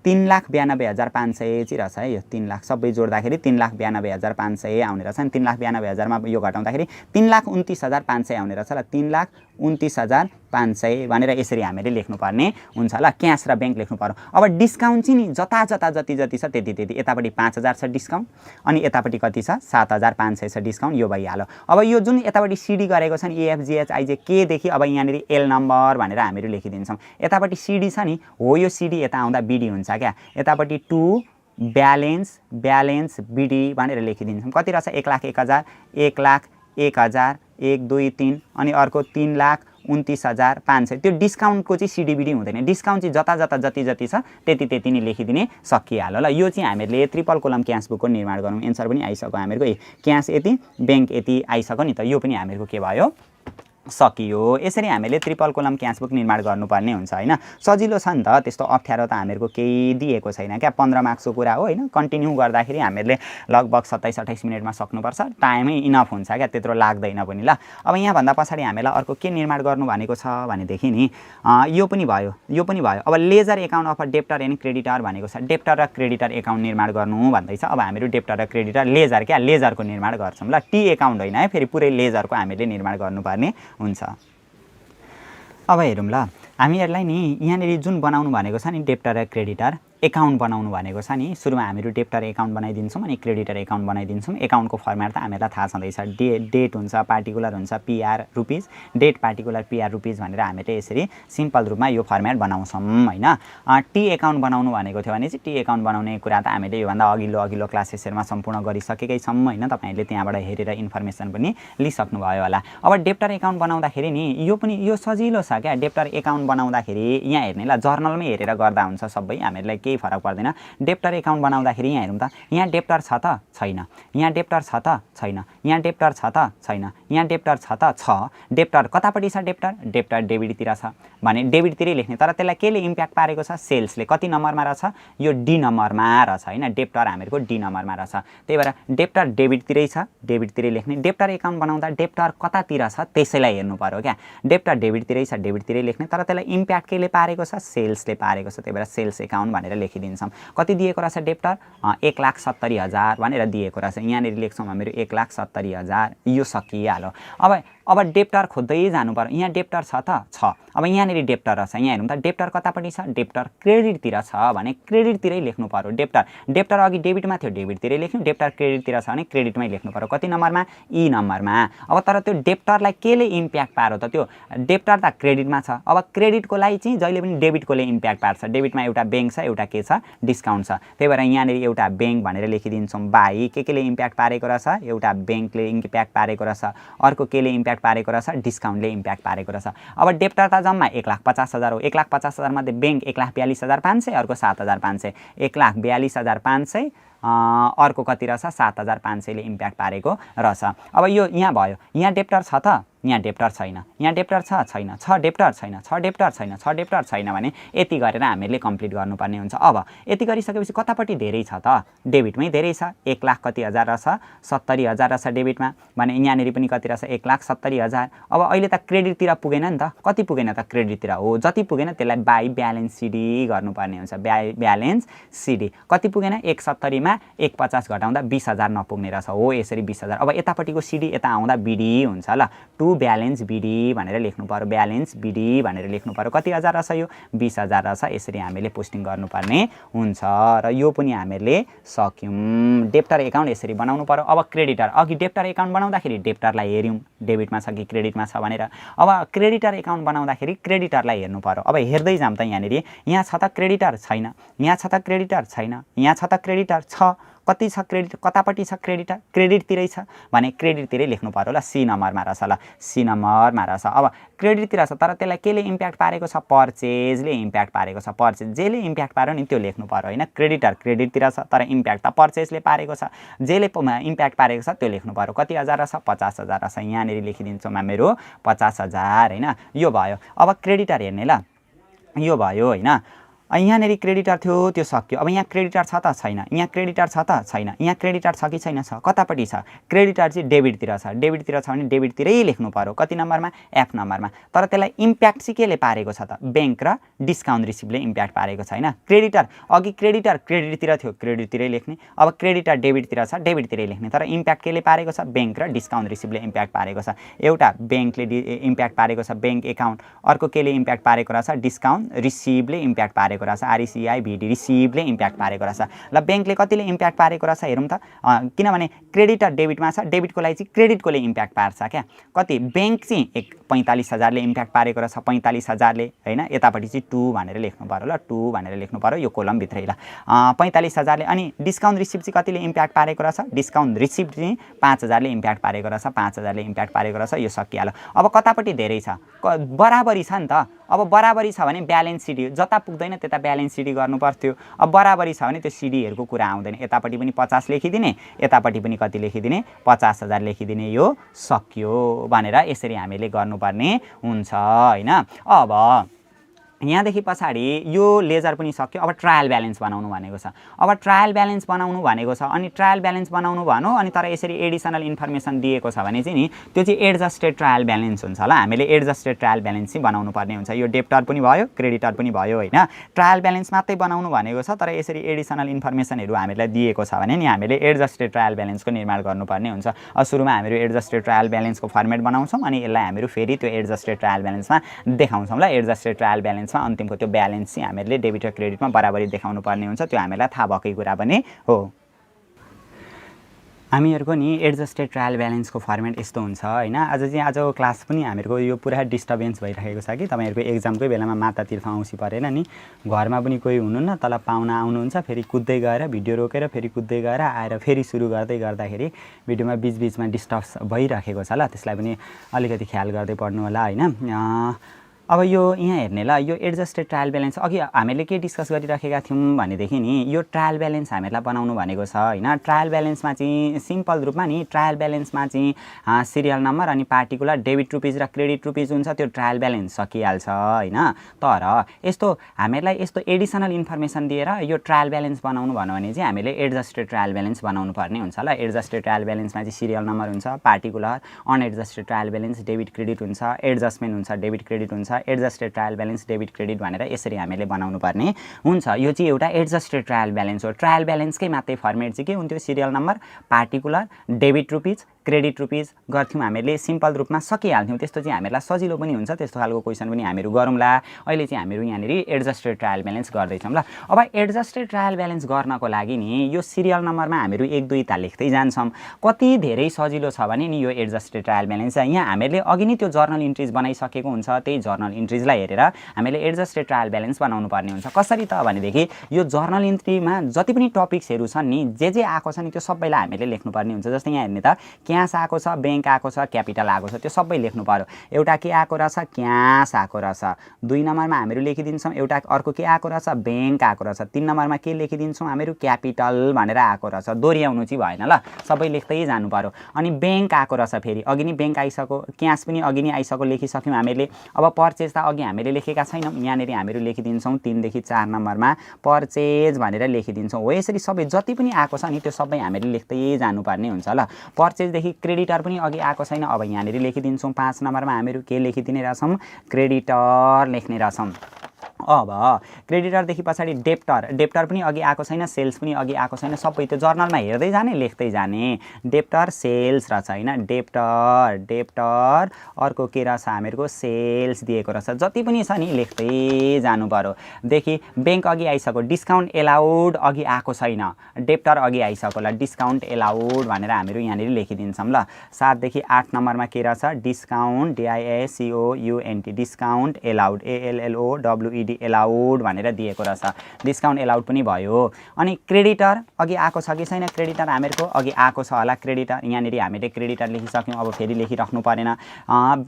3,92,500 चाहिँ रहेछ है, यो 3 लाख सबै जोड्दाखेरि 3,92,500 आउने रहेछ नि। 3,92,000 मा यो घटाउँदाखेरि 3,29,500 आउने रहेछ ल, 3,29,500 भनेर यसरी हामीले लेख्नुपर्ने हुन्छ ल। क्यास र ब्याङ्क लेख्नु पर्यो। अब डिस्काउन्ट चाहिँ नि जति छ त्यति, यतापट्टि 5,000 छ डिस्काउन्ट, अनि यतापट्टि कति छ, 7,500 छ डिस्काउन्ट, यो भइहाल्यो। अब यो जुन यतापट्टि CD गरेको छ नि, EFGHIJ के देखि अब यहाँनिर L नम्बर भनेर हामीहरू लेखिदिन्छौँ। यतापट्टि CD छ नि, हो यो CD यता आउँदा BD हुन्छ क्या, यतापट्टि टु ब्यालेन्स BD भनेर लेखिदिन्छौँ। कति रहेछ, 1,01,000, 1,01,000, 1 2 3, अनि अर्को 3,29,500 29,500 त्यो डिस्काउन्टको चाहिँ सिडिबिडी हुँदैन डिस्काउन्ट चाहिँ जता जता जति जति छ त्यति त्यति नै लेखिदिने सकिहाल्यो ल यो चाहिँ हामीले ट्रिपल कोलम क्यास बुकको निर्माण गरौँ एन्सर पनि आइसक्यो हामीहरूको क्यास यति ब्याङ्क यति आइसक्यो नि त यो पनि हामीहरूको के भयो सकियो यसरी हामीले ट्रिपल कोलम क्यास बुक निर्माण गर्नुपर्ने हुन्छ हैन सजिलो छ नि त त्यस्तो अप्ठ्यारो त हामीहरूको केही दिएको छैन क्या 15 मार्क्सको कुरा हो हैन कन्टिन्यू गर्दाखेरि हामीले लगभग 27-28 मिनेटमा सक्नुपर्छ टाइमै इनफ हुन्छ क्या त्यत्रो लाग्दैन पनि ल अब यहाँ भन्दा पछाडी हामीलाई अर्को के निर्माण गर्नु भनेको छ भनेदेखि नि यो पनि भयो अब ledger account of debtor and creditor भनेको छ डेप्टर र क्रेडिटर एकाउन्ट निर्माण गर्नु भन्दैछ अब हामीहरू डेप्टर र क्रेडिटर लेजर क्या लेजरको निर्माण गर्छौं ल टी एकाउन्ट होइन है फेरि पुरै लेजरको हामीले निर्माण गर्नुपर्ने हुन्छ अब हेरौँ ल हामीहरूलाई नि यहाँनिर जुन बनाउनु भनेको छ नि डेप्टर र क्रेडिटर एकाउन्ट बनाउनु भनेको छ नि सुरुमा हामीहरू डेप्टर एकाउन्ट बनाइदिन्छौँ अनि क्रेडिटर एकाउन्ट बनाइदिन्छौँ एकाउन्टको फर्मेट त हामीलाई थाहा छँदैछ डेट हुन्छ पार्टिकुलर हुन्छ PR rupees date particular PR rupees भनेर हामीले यसरी सिम्पल रूपमा यो फर्मेट बनाउँछौँ हैन टी एकाउन्ट बनाउनु भनेको थियो भने चाहिँ टी एकाउन्ट बनाउने कुरा त हामीले योभन्दा अघिल्लो क्लासेसहरुमा सम्पूर्ण गरिसकेकै छौँ हैन तपाईहरुले त्यहाँबाट हेरेर इन्फर्मेसन पनि लिइसक्नु भयो होला अब डेप्टर एकाउन्ट बनाउँदाखेरि नि यो सजिलो छ क्या डेप्टर एकाउन्ट बनाउँदाखेरि यहाँ हेर्ने ल जर्नलमै हेरेर गर्दा हुन्छ सबै हामीहरूलाई केही फरक पर्दैन डेप्टर एकाउन्ट बनाउँदाखेरि यहाँ हेरौँ त यहाँ डेप्टर छ त छैन यहाँ डेप्टर छ त छैन यहाँ डेप्टर छ त छैन यहाँ डेप्टर छ त छ डेप्टर कतापट्टि छ डेप्टर डेबिटतिर छ भने डेबिटतिरै लेख्ने तर त्यसलाई केले इम्प्याक्ट पारेको छ सेल्सले कति नम्बरमा रहेछ यो डी नम्बरमा रहेछ हैन डेप्टर हामीहरूको डी नम्बरमा रहेछ त्यही भएर डेप्टर डेबिटतिरै छ डेबिटतिरै लेख्ने डेप्टर एकाउन्ट बनाउँदा डेप्टर कतातिर छ त्यसैलाई हेर्नु पर्यो क्या डेप्टर डेबिटतिरै छ डेबिटतिरै लेख्ने तर त्यसलाई इम्प्याक्ट केले पारेको छ सेल्सले पारेको छ त्यही भएर सेल्स एकाउन्ट भनेर लेखिदिन्छौँ कति दिएको रहेछ डेप्टर 1,70,000 भनेर दिएको रहेछ यहाँनिर लेख्छौँ हामीहरू 1,70,000 यो सकिहाल्यो अब डेप्टर खोज्दै जानु पर्यो यहाँ डेप्टर छ त छ अब यहाँनिर डेप्टर रहेछ यहाँ हेरौँ त डेप्टर कतापट्टि छ डेप्टर क्रेडिटतिर छ भने क्रेडिटतिरै लेख्नु पर्यो डेप्टर अघि डेबिटमा थियो डेबिटतिरै लेख्नु डेप्टर क्रेडिटतिर छ भने क्रेडिटमै लेख्नु पर्यो कति नम्बरमा ई नम्बरमा अब तर त्यो डेप्टरलाई केले इम्प्याक्ट पार्यो त त्यो डेप्टर त क्रेडिटमा छ अब क्रेडिटको लागि चाहिँ जहिले पनि डेबिटकोले इम्प्याक्ट पार्छ डेबिटमा एउटा ब्याङ्क छ एउटा के छ डिस्काउन्ट छ त्यही भएर यहाँनिर एउटा ब्याङ्क भनेर लेखिदिन्छौँ बाई केले इम्प्याक्ट पारेको रहेछ एउटा ब्याङ्कले इम्प्याक्ट पारेको रहेछ अर्को केले इम्प्याक्ट पारेको रहेछ डिस्काउन्टले इम्प्याक्ट पारेको रहेछ अब डेप्टर त जम्मा 1,50,000 हो 1,50,000 मध्ये ब्याङ्क 1,42,500 अर्को 7,500 1,42,500 अर्को कति रहेछ 7,500 ले इम्प्याक्ट पारेको रहेछ अब यो यहाँ भयो यहाँ डेप्टर छ त यहाँ डेप्टर छैन यहाँ डेप्टर छैन छ डेप्टर छैन छ डेप्टर छैन छ डेप्टर छैन भने यति गरेर हामीले कम्प्लिट गर्नुपर्ने हुन्छ अब यति गरिसकेपछि कतापट्टि धेरै छ त डेबिटमै धेरै छ 1,00,000 कति हजार रहेछ 70,000 रहेछ डेबिटमा भने यहाँनिर पनि कति रहेछ 1,70,000 अब अहिले त क्रेडिटतिर पुगेन नि त कति पुगेन त क्रेडिटतिर हो जति पुगेन त्यसलाई बाई ब्यालेन्स सिडी गर्नुपर्ने हुन्छ ब्यालेन्स सिडी कति पुगेन 1,70 मा 1,50 घटाउँदा 20,000 नपुग्ने रहेछ हो यसरी 20,000 अब यतापट्टिको सिडी यता आउँदा बिडी हुन्छ ल ब्यालेन्स बिडी भनेर लेख्नु पर्यो ब्यालेन्स बिडी भनेर लेख्नु पर्यो कति हजार रहेछ यो 20,000 रहेछ यसरी हामीले पोस्टिङ गर्नुपर्ने हुन्छ र यो पनि हामीले सक्यौं डेप्टर एकाउन्ट यसरी बनाउनु पर्यो अब क्रेडिटर अघि डेप्टर एकाउन्ट बनाउँदाखेरि डेप्टरलाई हेर्यौं डेबिटमा छ कि क्रेडिटमा छ भनेर अब क्रेडिटर एकाउन्ट बनाउँदाखेरि क्रेडिटरलाई हेर्नु पर्यो अब हेर्दै जाम त यहाँनिर यहाँ छ त क्रेडिटर छैन यहाँ छ त क्रेडिटर छैन यहाँ छ त क्रेडिटर छ कति छ क्रेडिट कतापट्टि छ क्रेडिटर क्रेडिटतिरै छ भने क्रेडिटतिरै लेख्नु पर्यो ल सी नम्बरमा रहेछ ल सी नम्बरमा रहेछ अब क्रेडिटतिर छ तर त्यसलाई केले इम्प्याक्ट पारेको छ पर्चेजले इम्प्याक्ट पारेको छ पर्चेज जेले इम्प्याक्ट पार्यो नि त्यो लेख्नु पर्यो हैन क्रेडिटर क्रेडिटतिर छ तर इम्प्याक्ट त पर्चेजले पारेको छ जेले इम्प्याक्ट पारेको छ त्यो लेख्नु पर्यो कति हजार रहेछ 50,000 रहेछ यहाँनिर लेखिदिन्छौँ हामीहरू 50,000 हैन यो भयो अब क्रेडिटर हेर्ने ल यो भयो हैन यहाँनिर क्रेडिटर थियो त्यो सक्यो अब यहाँ क्रेडिटर छ त छैन यहाँ क्रेडिटर छ त छैन यहाँ क्रेडिटर छ कि छैन छ कतापट्टि छ क्रेडिटर चाहिँ डेबिटतिर छ भने डेबिटतिरै लेख्नु पर्यो कति नम्बरमा एफ नम्बरमा तर त्यसलाई इम्प्याक्ट चाहिँ केले पारेको छ त ब्याङ्क र डिस्काउन्ट रिसिभले इम्प्याक्ट पारेको छ हैन क्रेडिटर अघि क्रेडिटर क्रेडिटतिर थियो क्रेडिटतिरै लेख्ने अब क्रेडिटर डेबिटतिर छ डेबिटतिरै लेख्ने तर इम्प्याक्ट केले पारेको छ ब्याङ्क र डिस्काउन्ट रिसिभले इम्प्याक्ट पारेको छ एउटा ब्याङ्कले इम्प्याक्ट पारेको छ ब्याङ्क एकाउन्ट अर्को केले इम्प्याक्ट पारेको रहेछ डिस्काउन्ट रिसिभले इम्प्याक्ट पारेको रहेछ आरसिआई भिडी रिसिभले इम्प्याक्ट पारेको रहेछ ल ब्याङ्कले कतिले इम्प्याक्ट पारेको रहेछ हेरौँ त किनभने क्रेडिटर डेबिटमा छ डेबिटको लागि चाहिँ क्रेडिटकोले इम्प्याक्ट पार्छ क्या कति ब्याङ्क चाहिँ 45,000ले इम्प्याक्ट पारेको रहेछ 45,000ले हैन यतापट्टि चाहिँ 2 भनेर लेख्नु पर्यो ल 2 भनेर लेख्नु पर्यो यो कोलम भित्रै ल 45,000ले अनि डिस्काउन्ट रिसिभ चाहिँ कतिले इम्प्याक्ट पारेको रहेछ डिस्काउन्ट रिसिभ चाहिँ 5,000ले इम्प्याक्ट पारेको रहेछ 5,000ले इम्प्याक्ट पारेको रहेछ यो सकिहाल्यो अब कतापट्टि धेरै छ बराबरी छ नि त अब बराबरी छ भने ब्यालेन्स सिडी जता पुग्दैन त्यता ब्यालेन्स सिडी गर्नु पर्थ्यो अब बराबरी छ भने त्यो सिडीहरुको कुरा आउँदैन यतापट्टि पनि 50 लेखिदिने यतापट्टि पनि कति लेखिदिने 50,000 लेखिदिने यो सक्यो भनेर यसरी हामीले गर्नुपर्ने हुन्छ हैन अब यहाँदेखि पछाडी यो लेजर पनि सक्यो अब ट्रायल ब्यालेन्स बनाउनु भनेको छ अब ट्रायल ब्यालेन्स बनाउनु भनेको छ अनि ट्रायल ब्यालेन्स बनाउनु भन्नु अनि तर यसरी एडिसनल इन्फर्मेसन दिएको छ भने चाहिँ नि त्यो चाहिँ एडजस्टेड ट्रायल ब्यालेन्स हुन्छ ल हामीले एडजस्टेड ट्रायल ब्यालेन्स चाहिँ बनाउनु पर्ने हुन्छ यो डेब्टर पनि भयो क्रेडिटर पनि भयो हैन ट्रायल ब्यालेन्स मात्रै बनाउनु भनेको छ तर यसरी एडिसनल इन्फर्मेसनहरु हामीलाई दिएको छ भने नि हामीले एडजस्टेड ट्रायल ब्यालेन्सको निर्माण गर्नुपर्ने हुन्छ सुरुमा हामीहरू एडजस्टेड ट्रायल ब्यालेन्सको फर्मेट बनाउँछौं अनि यसलाई हामीहरू फेरि त्यो एडजस्टेड ट्रायल ब्यालेन्समा देखाउँछौं ल एडजस्टेड ट्रायल ब्यालेन्स अन्तिमको त्यो ब्यालेन्स चाहिँ हामीले डेबिट र क्रेडिटमा बराबरी देखाउनु पर्ने हुन्छ त्यो हामीलाई थाहा भएकै कुरा पनि हो हामीहरुको नि एडजस्टेड ट्रायल ब्यालेन्सको फर्मेट यस्तो हुन्छ हैन आजको क्लास पनि हामीहरुको यो पुरा डिस्टर्बेन्स भइरहेको छ कि तपाईहरुको एक्जामकै बेलामा माता तीर्थ आउँसी परेन नि घरमा पनि कोही हुनुहुन्न तल पाहुना आउनुहुन्छ फेरि कुद्दै गएर भिडियो रोकेर फेरि कुद्दै गएर आएर फेरि सुरु गर्दै गर्दाखेरि भिडियोमा बीचबीचमा डिस्टर्ब भइरहेको छ ल त्यसलाई पनि अलिकति ख्याल गर्दै पढ्नु होला हैन अब यो यहाँ हेर्ने ल यो एडजस्टेड ट्रायल ब्यालेन्स अघि हामीले के डिस्कस गरिराखेका थियौं भनेदेखि नि यो ट्रायल ब्यालेन्स हामीलाई बनाउनु भनेको छ हैन ट्रायल ब्यालेन्समा चाहिँ सिम्पल रूपमा नि ट्रायल ब्यालेन्समा चाहिँ सिरियल नम्बर अनि पार्टिकुलर डेबिट रुपीज र क्रेडिट रुपीज हुन्छ त्यो ट्रायल ब्यालेन्स सकिहाल्छ हैन तर यस्तो हामीलाई यस्तो एडिसनल इन्फर्मेसन दिएर यो ट्रायल ब्यालेन्स बनाउनु भन्नु भने चाहिँ हामीले एडजस्टेड ट्रायल ब्यालेन्स बनाउनु पर्ने हुन्छ ल एडजस्टेड ट्रायल ब्यालेन्समा चाहिँ सिरियल नम्बर हुन्छ particular unadjusted trial balance debit credit हुन्छ एडजस्टमेन्ट हुन्छ डेबिट क्रेडिट हुन्छ adjusted trial balance debit credit भनेर यसरी हामीले बनाउनु पर्ने हुन्छ यो चाहिँ एउटा एडजस्टेड ट्रायल ब्यालेन्स हो ट्रायल ब्यालेन्सकै मात्रै फर्मेट चाहिँ के हुन्थ्यो serial number particular debit rupees credit rupees गर्थ्यौं हामीले सिम्पल रूपमा सकिहाल्थ्यौं त्यस्तो चाहिँ हामीलाई सजिलो पनि हुन्छ त्यस्तो खालको क्वेशन पनि हामीहरू गरौँला अहिले चाहिँ हामीहरू यहाँनेरि एडजस्टेड ट्रायल ब्यालेन्स गर्दै छौं ल अब एडजस्टेड ट्रायल ब्यालेन्स गर्नको लागि नि यो सिरियल नम्बरमा हामीहरू 1 2 ता लेख्दै जान्छौं कति धेरै सजिलो छ भने नि यो एडजस्टेड ट्रायल ब्यालेन्स यहाँ हामीले अघि नै त्यो जर्नल इन्ट्रीज बनाइसकेको हुन्छ त्यही जर्नल इन्ट्रीजलाई हेरेर हामीले एडजस्टेड ट्रायल ब्यालेन्स बनाउनु पर्ने हुन्छ कसरी त भनेदेखि यो जर्नल इन्ट्रीमा जति पनि टपिक्सहरु छन् नि जे आएको छ नि त्यो सबैलाई हामीले लेख्नुपर्ने हुन्छ जस्तै यहाँ हेर्ने त क्याश आएको छ बैंक आएको छ क्यापिटल आएको छ त्यो सबै लेख्नु पर्यो एउटा के आएको रहेछ क्याश आएको रहेछ 2 नम्बरमा हामीहरू लेखिदिन्छौं एउटा अर्को के आएको रहेछ बैंक आएको रहेछ 3 नम्बरमा के लेखिदिन्छौं हामीहरू क्यापिटल भनेर आएको रहेछ दोहोर्याउनु चाहिँ भएन ल सबै लेख्दै जानु पर्यो अनि बैंक आएको रहेछ फेरि अघि नै बैंक आइसक्यो क्याश पनि अघि नै आइसक्यो लेखिसक्यौं हामीले अब पर्चेज त अघि हामीले लेखेका छैनौं यहाँनेरि हामीहरू लेखिदिन्छौं 3 देखि 4 नम्बरमा पर्चेज भनेर लेखिदिन्छौं हो यसरी सबै जति पनि आएको छ नि त्यो सबै हामीले लेख्दै जानुपर्ने हुन्छ ल पर्चेज देखि क्रेडिटर पनि अघि आएको छैन अब यहाँनेरि लेखिदिन्छौं 5 नम्बरमा हामीहरू के लेखिदिने रहछौं क्रेडिटर लेख्ने रहछौं अब क्रेडिटर देखि पछाडी डेब्टर पनि अघि आएको छैन सेल्स पनि अघि आएको छैन सबै त्यो जर्नलमा हेर्दै जाने लेख्दै जाने डेब्टर सेल्स रहेछ हैन डेब्टर अर्को के रहेछ हामीहरुको सेल्स दिएको रहेछ जति पनि छ नि लेख्दै जानु पर्यो देखि बैंक अघि आइसक्यो डिस्काउन्ट एलाउड अघि आएको छैन डेब्टर अघि आइसक्यो ल डिस्काउन्ट एलाउड भनेर हामीहरु यहाँनेरि लेखिदिन्छौं ल 7 देखि 8 नम्बरमा के रहेछ discount DISCOUNT discount allowed ALLOWED allowed भनेर दिएको रहेछ डिस्काउन्ट एलाउड पनि भयो अनि क्रेडिटर अघि आएको छ कि छैन क्रेडिटर हामीहरुको अघि आएको छ होला क्रेडिटर यहाँनेरि हामीले क्रेडिटर लेखिसक्यौं अब फेरि लेखिराख्नु परेन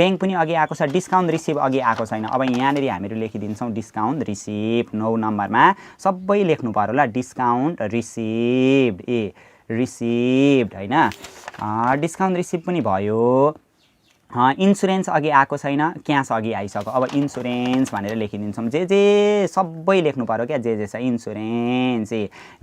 बैंक पनि अघि आएको छ डिस्काउन्ट रिसिभ अघि आएको छैन अब यहाँनेरि हामीहरु लेखिदिन्छौं डिस्काउन्ट रिसिभ 9 नम्बरमा सबै लेख्नु पर्यो ल डिस्काउन्ट रिसिभड रिसिभड हैन डिस्काउन्ट रिसिभ पनि भयो इन्स्योरेन्स अघि आएको छैन क्याश अघि आइसक्यो अब इन्स्योरेन्स भनेर लेखिदिन्छौं जे सबै लेख्नु पर्यो क्या जे छ इन्स्योरेन्स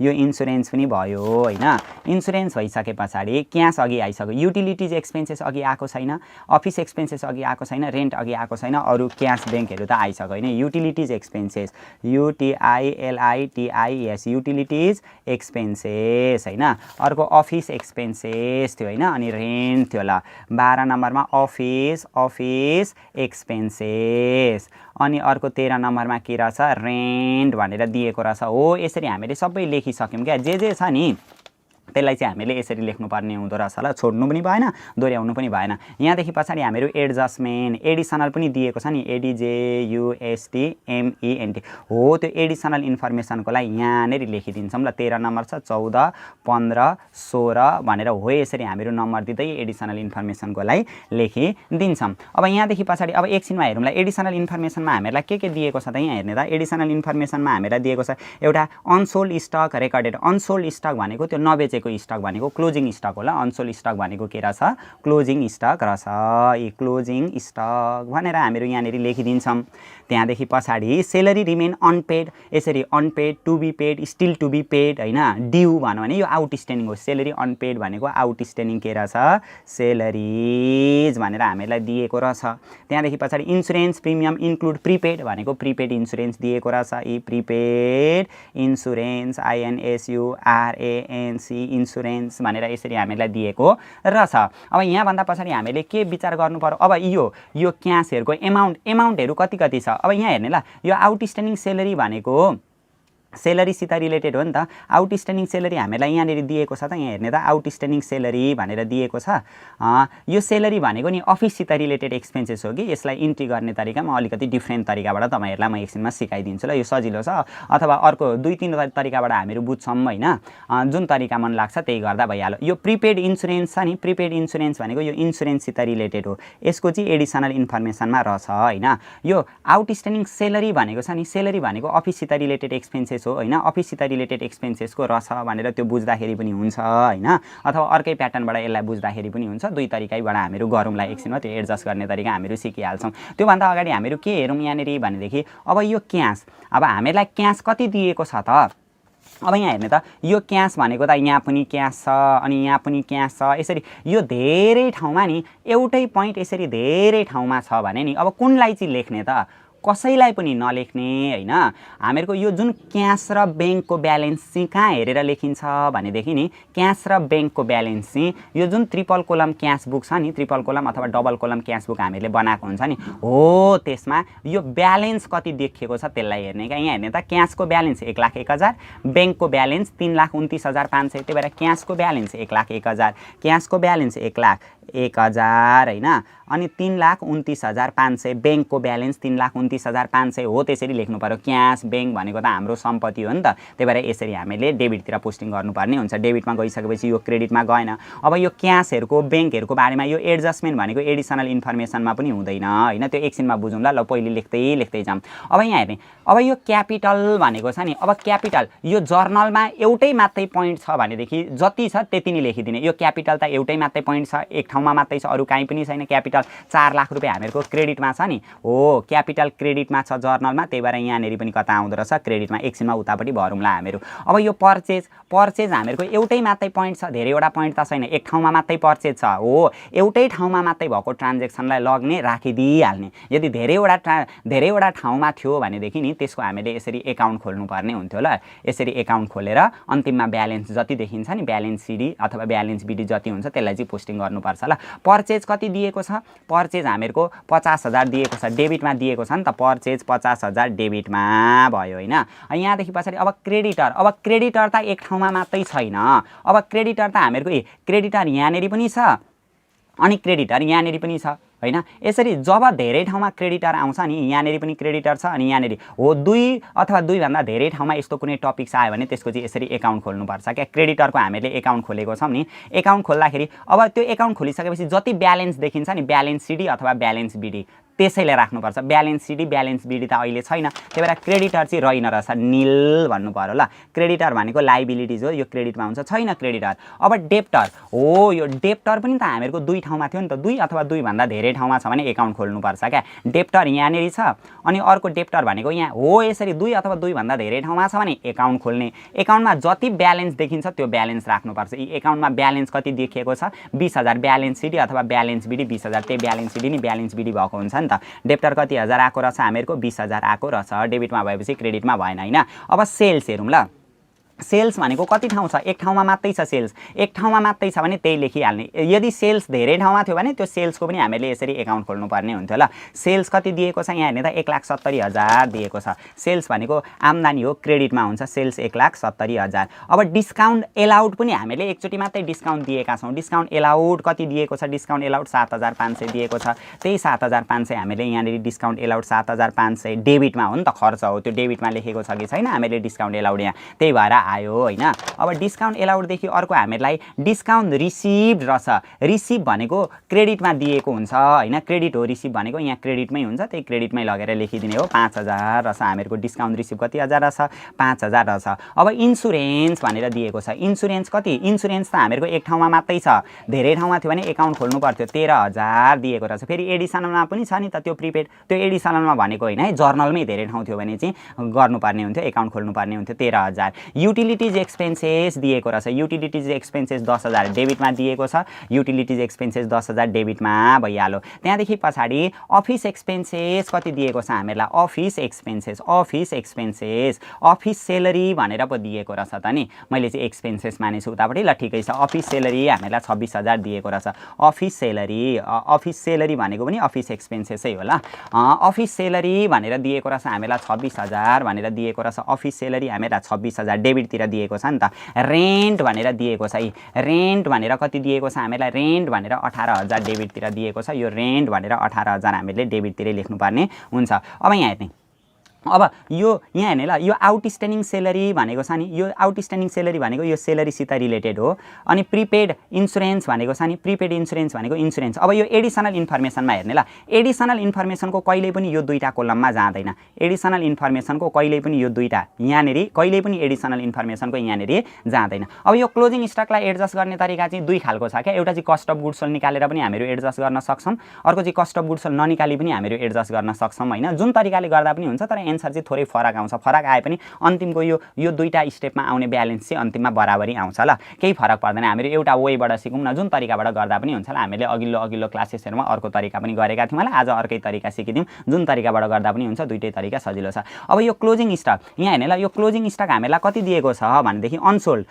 यो इन्स्योरेन्स पनि भयो हैन इन्स्योरेन्स भइसकेपछि क्याश अघि आइसक्यो युटिलिटीज एक्सपेन्सेस अघि आएको छैन अफिस एक्सपेन्सेस अघि आएको छैन रेन्ट अघि आएको छैन अरु क्याश बैंकहरु त आइसक्यो हैन utilities expenses UTILITIES utilities expenses हैन अर्को अफिस एक्सपेन्सेस थियो हैन अनि रेन्ट थियो ल 12 नम्बरमा अफिस एक्सपेन्सेस अनि अर्को 13 नम्बरमा के रहेछ रेन्ट भनेर दिएको रहेछ हो यसरी हामीले सबै लेखिसक्यौं क्या जे छ नि त्यसलाई चाहिँ हामीले यसरी लेख्नुपर्ने हुँदो रहेछ ल, छोड्नु पनि भएन दोहोऱ्याउनु पनि भएन। यहाँदेखि पछाडि हामीहरू एडजस्टमेन्ट एडिसनल पनि दिएको छ नि, ADJUSTMENT हो, त्यो एडिसनल इन्फर्मेसनको लागि यहाँनिर लेखिदिन्छौँ ल। 13 नम्बर छ, 14, 15, 16 भनेर हो, यसरी हामीहरू नम्बर दिँदै एडिसनल इन्फर्मेसनको लागि लेखिदिन्छौँ। अब यहाँदेखि पछाडि अब एकछिनमा हेरौँला एडिसनल इन्फर्मेसनमा हामीहरूलाई के दिएको छ त। यहाँ हेर्ने त एडिसनल इन्फर्मेसनमा हामीलाई दिएको छ एउटा unsold stock recorded. Unsold stock भनेको त्यो नबेचेको स्टक भनेको क्लोजिङ स्टक होला। अनसोल्ड स्टक भनेको के रहेछ, क्लोजिङ स्टक रहेछ। यी क्लोजिङ स्टक भनेर हामीहरू यहाँनिर लेखिदिन्छौँ। त्यहाँदेखि पछाडि सेलरी रिमेन अनपेड, यसरी unpaid, to be paid, still to be paid होइन, ड्यू भन्यो भने यो आउटस्ट्यान्डिङ हो। सेलरी अनपेड भनेको आउटस्ट्यान्डिङ के रहेछ, सेलरिज भनेर हामीलाई दिएको रहेछ। त्यहाँदेखि पछाडि इन्सुरेन्स प्रिमियम इन्क्लुड प्रिपेड भनेको प्रिपेड इन्सुरेन्स दिएको रहेछ। यी प्रिपेड इन्सुरेन्स INSURANC इन्सुरेन्स भनेर यसरी हामीलाई दिएको रहेछ। अब यहाँभन्दा पछाडि हामीले के विचार गर्नु पर्यो, अब यो क्यासहरूको एमाउन्टहरू कति छ। अब यहाँ हेर्ने ल, यो आउटस्ट्यान्डिङ सेलरी भनेको सेलरीसित रिलेटेड हो नि त। आउटस्ट्यान्डिङ सेलरी हामीलाई यहाँनिर दिएको छ त, यहाँ हेर्ने त आउटस्ट्यान्डिङ सेलरी भनेर दिएको छ। यो सेलरी भनेको नि अफिससित रिलेटेड एक्सपेन्सेस हो कि यसलाई इन्ट्री गर्ने तरिका म अलिकति डिफ्रेन्ट तरिकाबाट तपाईँहरूलाई म एकछिनमा सिकाइदिन्छु ल। यो सजिलो छ, अथवा अर्को 2-3 तरिकाबाट हामीहरू बुझ्छौँ होइन, जुन तरिका मन लाग्छ त्यही गर्दा भइहाल्यो। यो प्रिपेड इन्सुरेन्स छ नि, प्रिपेड इन्सुरेन्स भनेको यो इन्सुरेन्ससित रिलेटेड हो, यसको चाहिँ एडिसनल इन्फर्मेसनमा रहेछ होइन। यो आउटस्ट्यान्डिङ सेलरी भनेको छ नि, सेलरी भनेको अफिससित रिलेटेड एक्सपेन्सेस हो होइन, अफिससित रिलेटेड एक्सपेन्सेसको रहेछ भनेर त्यो बुझ्दाखेरि पनि हुन्छ होइन, अथवा अर्कै प्याटर्नबाट यसलाई बुझ्दाखेरि पनि हुन्छ। दुई तरिकैबाट हामीहरू गरौँला एकछिनमा, त्यो एडजस्ट गर्ने तरिका हामीहरू सिकिहाल्छौँ। त्योभन्दा अगाडि हामीहरू के हेरौँ यहाँनिर भनेदेखि, अब यो क्यास, अब हामीलाई क्यास कति दिएको छ त। अब यहाँ हेर्ने त यो क्यास भनेको त यहाँ पनि क्यास छ अनि यहाँ पनि क्यास छ, यसरी यो धेरै ठाउँमा नि एउटै पोइन्ट यसरी धेरै ठाउँमा छ भने नि अब कुनलाई चाहिँ लेख्ने त, कसैलाई पनि नलेख्ने होइन। हामीहरूको यो जुन क्यास र ब्याङ्कको ब्यालेन्स चाहिँ कहाँ हेरेर लेखिन्छ भनेदेखि नि, क्यास र ब्याङ्कको ब्यालेन्स चाहिँ यो जुन ट्रिपल कोलम क्यास बुक छ नि, ट्रिपल कोलम अथवा डबल कोलम क्यास बुक हामीले बनाएको हुन्छ नि हो, त्यसमा यो ब्यालेन्स कति देखिएको छ त्यसलाई हेर्ने क्या। यहाँ हेर्ने त क्यासको ब्यालेन्स 1,01,000, ब्याङ्कको ब्यालेन्स 3,29,500, त्यही भएर क्यासको ब्यालेन्स 1,01,000, क्यासको ब्यालेन्स 1,01,000 होइन, अनि 3,29,500, ब्याङ्कको ब्यालेन्स 3,29,500 हो, त्यसरी लेख्नु पर्यो। क्यास ब्याङ्क भनेको त हाम्रो सम्पत्ति हो नि त, त्यही भएर यसरी हामीले डेबिटतिर पोस्टिङ गर्नुपर्ने हुन्छ। डेबिटमा गइसकेपछि यो क्रेडिटमा गएन। अब यो क्यासहरूको ब्याङ्कहरूको बारेमा यो एडजस्टमेन्ट भनेको एडिसनल इन्फर्मेसनमा पनि हुँदैन होइन, त्यो एकछिनमा बुझौँला ल, पहिले लेख्दै जाऊँ। अब यहाँ हेर्ने, अब यो क्यापिटल भनेको छ नि, अब क्यापिटल यो जर्नलमा एउटै मात्रै पोइन्ट छ भनेदेखि जति छ त्यति नै लेखिदिने। यो क्यापिटल त एउटै मात्रै पोइन्ट छ, एक ठाउँमा मात्रै छ, अरू कहीँ पनि छैन। क्यापिटल 4 लाख रुपियाँ हामीहरूको क्रेडिटमा छ नि हो, क्यापिटल क्रेडिटमा छ जर्नलमा, त्यही भएर यहाँनिर पनि कता आउँदो रहेछ क्रेडिटमा। एकछिनमा उतापट्टि भरौँला हामीहरू। अब यो पर्चेज हामीहरूको एउटै मात्रै पोइन्ट छ, धेरैवटा पोइन्ट त छैन, एक ठाउँमा मात्रै पर्चेज छ हो, एउटै ठाउँमा मात्रै भएको ट्रान्जेक्सनलाई लग्ने राखिदिइहाल्ने। यदि धेरैवटा ठाउँमा थियो भनेदेखि नि त्यसको हामीले यसरी एकाउन्ट खोल्नुपर्ने हुन्थ्यो ल। यसरी एकाउन्ट खोलेर अन्तिममा ब्यालेन्स जति देखिन्छ नि, ब्यालेन्स सिडी अथवा ब्यालेन्स बिडी जति हुन्छ त्यसलाई चाहिँ पोस्टिङ गर्नुपर्छ ल। पर्चेज कति दिएको छ, पर्चेज हामीहरूको 50,000 दिएको छ, डेबिटमा दिएको छ नि त, पर्चेज 50,000 डेबिटमा भयो होइन। यहाँदेखि पछाडि अब क्रेडिटर त एक ठाउँमा मात्रै छैन। अब क्रेडिटर त हामीहरूको क्रेडिटर यहाँनिर पनि छ अनि क्रेडिटर यहाँनिर पनि छ होइन। यसरी जब धेरै ठाउँमा क्रेडिटर आउँछ नि, यहाँनिर पनि क्रेडिटर छ अनि यहाँनिर हो, 2 अथवा 2 भन्दा धेरै ठाउँमा यस्तो कुनै टपिक्स आयो भने त्यसको चाहिँ यसरी एकाउन्ट खोल्नुपर्छ क्या। क्रेडिटरको हामीले एकाउन्ट खोलेको छौँ नि, एकाउन्ट खोल्दाखेरि अब त्यो एकाउन्ट खोलिसकेपछि जति ब्यालेन्स देखिन्छ नि, ब्यालेन्स सिडी अथवा ब्यालेन्स बिडी त्यसैले राख्नुपर्छ। ब्यालेन्स सिडी ब्यालेन्स बिडी त अहिले छैन, त्यही भएर क्रेडिटर चाहिँ रहेन रहेछ, निल भन्नु पर्यो ल। क्रेडिटर भनेको लाइबिलिटिज हो, यो क्रेडिटमा हुन्छ, छैन क्रेडिटर। अब डेप्टर हो, यो डेप्टर पनि त हामीहरूको 2 ठाउँमा थियो नि त, 2 अथवा 2 भन्दा धेरै ठाउँमा छ भने एकाउन्ट खोल्नुपर्छ क्या। डेप्टर यहाँनिर छ अनि अर्को डेप्टर भनेको यहाँ हो, यसरी 2 अथवा 2 भन्दा धेरै ठाउँमा छ भने एकाउन्ट खोल्ने। एकाउन्टमा जति ब्यालेन्स देखिन्छ त्यो ब्यालेन्स राख्नुपर्छ। यी एकाउन्टमा ब्यालेन्स कति देखिएको छ, 20,000 ब्यालेन्स सिडी अथवा ब्यालेन्स बिडी 20,000, त्यही ब्यालेन्स सिडी नि ब्यालेन्स बिडी भएको हुन्छ नि त। डेप्टर कति 1000 आएको रहेछ, हामीहरूको 20,000 आएको रहेछ, डेबिटमा भएपछि क्रेडिटमा भएन होइन। अब सेल्स हेरौँ ल। सेल्स भनेको कति ठाउँ छ, एक ठाउँमा मात्रै छ सेल्स, एक ठाउँमा मात्रै छ भने त्यही लेखिहाल्ने। यदि सेल्स धेरै ठाउँमा थियो भने त्यो सेल्सको पनि हामीले यसरी एकाउन्ट खोल्नुपर्ने हुन्थ्यो ल। सेल्स कति दिएको छ यहाँ हेर्ने त 1,70,000 दिएको छ। सेल्स भनेको आम्दानी हो, क्रेडिटमा हुन्छ, सेल्स 1,70,000। अब डिस्काउन्ट एलाउड पनि हामीले एकचोटि मात्रै डिस्काउन्ट दिएका छौँ। डिस्काउन्ट एलाउड कति दिएको छ, डिस्काउन्ट एलाउड 7,500 दिएको छ। त्यही 7,500 हामीले यहाँनिर डिस्काउन्ट एलाउड 7,500 डेबिटमा हो नि त, खर्च हो, त्यो डेबिटमा लेखेको छ कि छैन हामीले डिस्काउन्ट एलाउड यहाँ, त्यही भएर आयो होइन। अब डिस्काउन्ट एलाउडदेखि अर्को हामीलाई डिस्काउन्ट रिसिभ्ड रहेछ। रिसिभ भनेको क्रेडिटमा दिएको हुन्छ होइन, क्रेडिट हो रिसिभ भनेको, यहाँ क्रेडिटमै हुन्छ, त्यही क्रेडिटमै लगेर लेखिदिने हो। 5,000 रहेछ हामीहरूको डिस्काउन्ट रिसिभ कति हजार रहेछ, 5,000 रहेछ। अब इन्सुरेन्स भनेर दिएको छ। इन्सुरेन्स कति, इन्सुरेन्स त हामीहरूको एक ठाउँमा मात्रै छ, धेरै ठाउँमा थियो भने एकाउन्ट खोल्नु पर्थ्यो, 13,000 दिएको रहेछ। फेरि एडिसनलमा पनि छ नि त त्यो प्रिपेड, त्यो एडिसनलमा भनेको होइन है, जर्नलमै धेरै ठाउँ थियो भने चाहिँ गर्नुपर्ने हुन्थ्यो, एकाउन्ट खोल्नुपर्ने हुन्थ्यो, 13,000। युटिलिटिज एक्सपेन्सेस दिएको रहेछ। युटिलिटिज एक्सपेन्सेस 10,000 डेबिटमा दिएको छ। युटिलिटिज एक्सपेन्सेस 10,000 डेबिटमा भइहाल्यो। त्यहाँदेखि पछाडि अफिस एक्सपेन्सेस कति दिएको छ हामीलाई, office expenses, office expenses, office salary भनेर पो दिएको रहेछ त नि, मैले चाहिँ एक्सपेन्सेस मानेछु उतापट्टि, ल ठिकै छ। अफिस सेलरी हामीलाई 26,000 दिएको रहेछ। अफिस सेलरी, अफिस सेलरी भनेको पनि अफिस एक्सपेन्सेसै हो ल। अफिस सेलरी भनेर दिएको रहेछ हामीलाई 26,000 भनेर दिएको रहेछ। अफिस सेलरी हामीलाई 26,000 डेबिटतिर दिएको छ नि त। रेन्ट भनेर दिएको छ है, रेन्ट भनेर कति दिएको छ हामीलाई, रेन्ट भनेर 18,000 डेबिटतिर दिएको छ। यो रेन्ट भनेर 18,000 हामीले डेबिटतिरै लेख्नुपर्ने हुन्छ। अब यहाँ हेर्ने, अब यो यहाँ हेर्ने ल, यो आउटस्ट्यान्डिङ सेलरी भनेको छ नि, यो आउटस्ट्यान्डिङ सेलरी भनेको यो सेलरीसित रिलेटेड हो। अनि प्रिपेड इन्सुरेन्स भनेको छ नि, प्रिपेड इन्सुरेन्स भनेको इन्सुरेन्स। अब यो एडिसनल इन्फर्मेसनमा हेर्ने ल, एडिसनल इन्फर्मेसनको कहिल्यै पनि यो दुईटा कोलममा जाँदैन। एडिसनल इन्फर्मेसनको कहिल्यै पनि यो दुईटा यहाँनिर, कहिल्यै पनि एडिसनल इन्फर्मेसनको यहाँनिर जाँदैन। अब यो क्लोजिङ स्टकलाई एडजस्ट गर्ने तरिका चाहिँ दुई खालको छ क्या। एउटा चाहिँ कस्ट अफ गुड्स सोल्ड निकालेर पनि हामीहरू एडजस्ट गर्न सक्छौँ, अर्को चाहिँ कस्ट अफ गुड्स सोल्ड ननिकाली पनि हामीहरू एडजस्ट गर्न सक्छौँ होइन। जुन तरिकाले गर्दा पनि हुन्छ, तर एन्सर चाहिँ थोरै फरक आउँछ। फरक आए पनि अन्तिमको यो दुईटा स्टेपमा आउने ब्यालेन्स चाहिँ अन्तिममा बराबरी आउँछ ल, केही फरक पर्दैन। हामीहरू एउटा वेबाट सिकौँ न, जुन तरिकाबाट गर्दा पनि हुन्छ ल। हामीले अघिल्लो क्लासेसहरूमा अर्को तरिका पनि गरेका थियौँ होला, आज अर्कै तरिका सिकिदिउँ। जुन तरिकाबाट गर्दा पनि हुन्छ, दुईटै तरिका सजिलो छ। अब यो क्लोजिङ स्टक यहाँ हेर्ने ल, यो क्लोजिङ स्टक हामीलाई कति दिएको छ भनेदेखि अनसोल्ड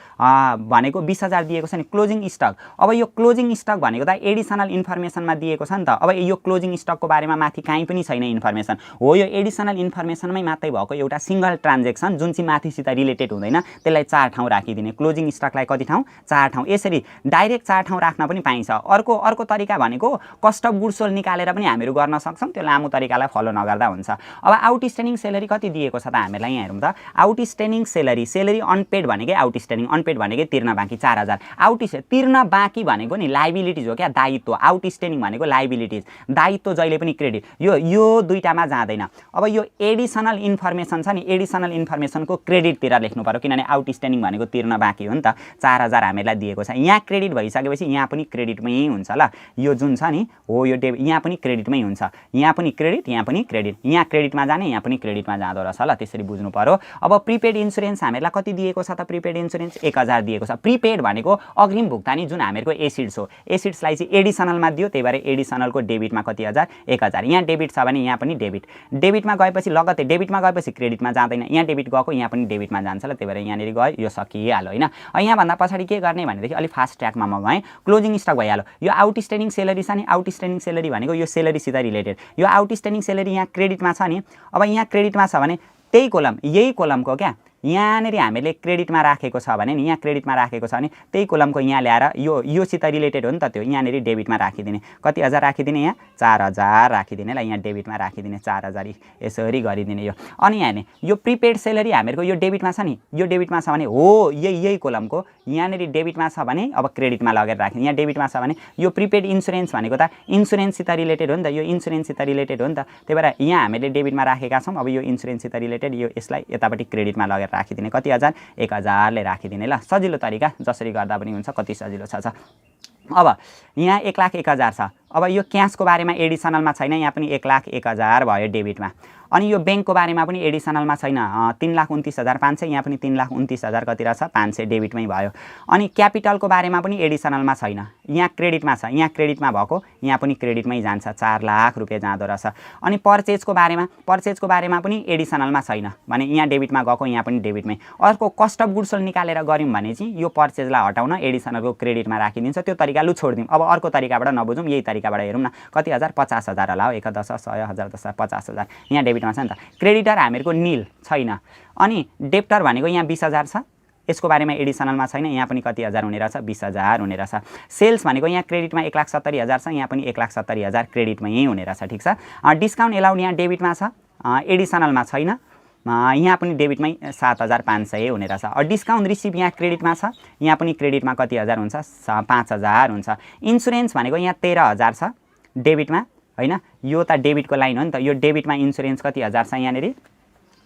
भनेको 20,000 दिएको छ नि क्लोजिङ स्टक। अब यो क्लोजिङ स्टक भनेको त एडिसनल इन्फर्मेसनमा दिएको छ नि त। अब यो क्लोजिङ स्टकको बारेमा माथि कहीँ पनि छैन इन्फर्मेसन हो, यो एडिसनल इन्फर्मेसनमै मात्रै भएको एउटा सिंगल ट्रान्जेक्सन जुन चाहिँ माथिसित रिलेटेड हुँदैन, त्यसलाई 4 ठाउँ राखिदिने। क्लोजिङ स्टकलाई कति ठाउँ, 4 ठाउँ। यसरी डाइरेक्ट 4 ठाउँ राख्न पनि पाइन्छ। अर्को तरिका भनेको कस्ट अफ गुड्स सोल्ड निकालेर पनि हामीहरू गर्न सक्छौँ, त्यो लामो तरिकालाई फलो नगर्दा हुन्छ। अब आउटस्ट्यान्डिङ सेलरी कति दिएको छ त हामीलाई, यहाँ हेरौँ त। आउटस्ट्यान्डिङ सेलरी, सेलरी अनपेड भनेकै आउटस्ट्यान्डिङ, अनपेड भनेकै तिर्न बाँकी 4,000। तिर्न बाँकी भनेको नि लाइबिलिटिज हो क्या, दायित्व। आउटस्ट्यान्डिङ भनेको लाइबिलिटिज, दायित्व जहिले पनि क्रेडिट, यो दुईटामा जाँदैन। अब यो एडिसनल इन्फर्मेसन छ नि, एडिसनल इन्फर्मेसनको क्रेडिटतिर लेख्नु पर्यो, किनभने आउटस्ट्यान्डिङ भनेको तिर्न बाँकी हो नि त। 4,000 हामीलाई दिएको छ। यहाँ क्रेडिट भइसकेपछि यहाँ पनि क्रेडिटमै हुन्छ ल। यो जुन छ नि हो यो यहाँ पनि क्रेडिटमै हुन्छ, यहाँ पनि क्रेडिट, यहाँ पनि क्रेडिट, यहाँ क्रेडिटमा जाने, यहाँ पनि क्रेडिटमा जाँदो रहेछ ल, त्यसरी बुझ्नु पर्यो। अब प्रिपेड इन्सुरेन्स हामीलाई कति दिएको छ त, प्रिपेड इन्सुरेन्स 1,000 दिएको छ। प्रिपेड भनेको अग्रिम भुक्तानी जुन हामीहरूको एसिड्स हो, एसिड्सलाई चाहिँ एडिसनलमा दियो, त्यही भएर एडिसनलको डेबिटमा कति 1,000। यहाँ डेबिट छ भने यहाँ पनि डेबिट, डेबिटमा गएपछि लगत्तै डेबिटमा गएपछि क्रेडिटमा जाँदैन, यहाँ डेबिट गएको यहाँ पनि डेबिटमा जान्छ ल, त्यही भएर यहाँनिर गयो, यो सकिहाल्यो होइन। यहाँभन्दा पछाडि के गर्ने भनेदेखि अलिक फास्ट ट्र्याकमा म गएँ। क्लोजिङ स्टक भइहाल्यो। यो आउटस्ट्यान्डिङ सेलरी छ नि, आउटस्ट्यान्डिङ सेलरी भनेको यो सेलरीसित रिलेटेड। यो आउटस्ट्यान्डिङ सेलरी यहाँ क्रेडिटमा छ नि, अब यहाँ क्रेडिटमा छ भने त्यही कोलम, यही कोलमको क्या यहाँनिर हामीले क्रेडिटमा राखेको छ भने नि, यहाँ क्रेडिटमा राखेको छ भने त्यही कोलमको यहाँ ल्याएर योसित रिलेटेड हो नि त, त्यो यहाँनिर डेबिटमा राखिदिने। कति हजार राखिदिने, यहाँ 4,000 राखिदिने ल, यहाँ डेबिटमा राखिदिने 4,000, यसरी गरिदिने यो। अनि यहाँ हेर्ने यो प्रिपेड सेलरी हामीहरूको यो डेबिटमा छ नि, यो डेबिटमा छ भने हो यही कोलमको यहाँनिर डेबिटमा छ भने अब क्रेडिटमा लगेर राखिदिने। यहाँ डेबिटमा छ भने यो प्रिपेड इन्सुरेन्स भनेको त इन्सुरेन्ससित रिलेटेड हो नि त, यो इन्सुरेन्ससित रिलेटेड हो नि त, त्यही भएर यहाँ हामीले डेबिटमा राखेका छौँ। अब यो इन्सुरेन्ससित रिलेटेड यो यसलाई यतापट्टि क्रेडिटमा लगेर राखिदिने। कति 1,000, 1,000ले राखिदिने ल, सजिलो तरिका, जसरी गर्दा पनि हुन्छ, कति सजिलो छ। अब यहाँ 1,01,000 छ, अब यो क्यासको बारेमा एडिसनलमा छैन, यहाँ पनि 1,01,000 भयो डेबिटमा। अनि यो ब्याङ्कको बारेमा पनि एडिसनलमा छैन, 3,29,500, यहाँ पनि 3,29,000 कति रहेछ 500 डेबिटमै भयो। अनि क्यापिटलको बारेमा पनि एडिसनलमा छैन, यहाँ क्रेडिटमा छ, यहाँ क्रेडिटमा भएको यहाँ पनि क्रेडिटमै जान्छ, 4 लाख रुपियाँ जाँदो रहेछ। अनि पर्चेजको बारेमा पनि एडिसनलमा छैन भने यहाँ डेबिटमा गएको यहाँ पनि डेबिटमै। अर्को कस्ट अफ गुड्स सोल्ड निकालेर गऱ्यौँ भने चाहिँ यो पर्चेजलाई हटाउन एडिसनलको क्रेडिटमा राखिदिन्छ, त्यो तरिका लु छोडिदिउँ। अब अर्को तरिकाबाट नबुझौँ, यही तरिकाबाट हेरौँ न। कति हजार 50,000 होला हो, 1 10 100 1000 10 50,000 यहाँ डेबिटमा छ नि त। क्रेडिटर हामीहरूको निल छैन। अनि डेप्टर भनेको यहाँ 20,000 छ, यसको बारेमा एडिसनलमा छैन, यहाँ पनि कति हजार हुने रहेछ 20,000 हुने रहेछ। सेल्स भनेको यहाँ क्रेडिटमा 1,70,000 छ, यहाँ पनि 1,70,000 क्रेडिटमै हुने रहेछ, ठिक छ। डिस्काउन्ट एलाउड यहाँ डेबिटमा छ, एडिसनलमा छैन, यहाँ पनि डेबिटमै 7,500 हुने रहेछ। डिस्काउन्ट रिसिभ यहाँ क्रेडिटमा छ, यहाँ पनि क्रेडिटमा कति हजार हुन्छ 5,000 हुन्छ। इन्सुरेन्स भनेको यहाँ 13,000 छ डेबिटमा हैन, यो त डेबिटको लाइन हो नि त, यो डेबिटमा इन्सुरेन्स कति हजार छ यहाँनेरि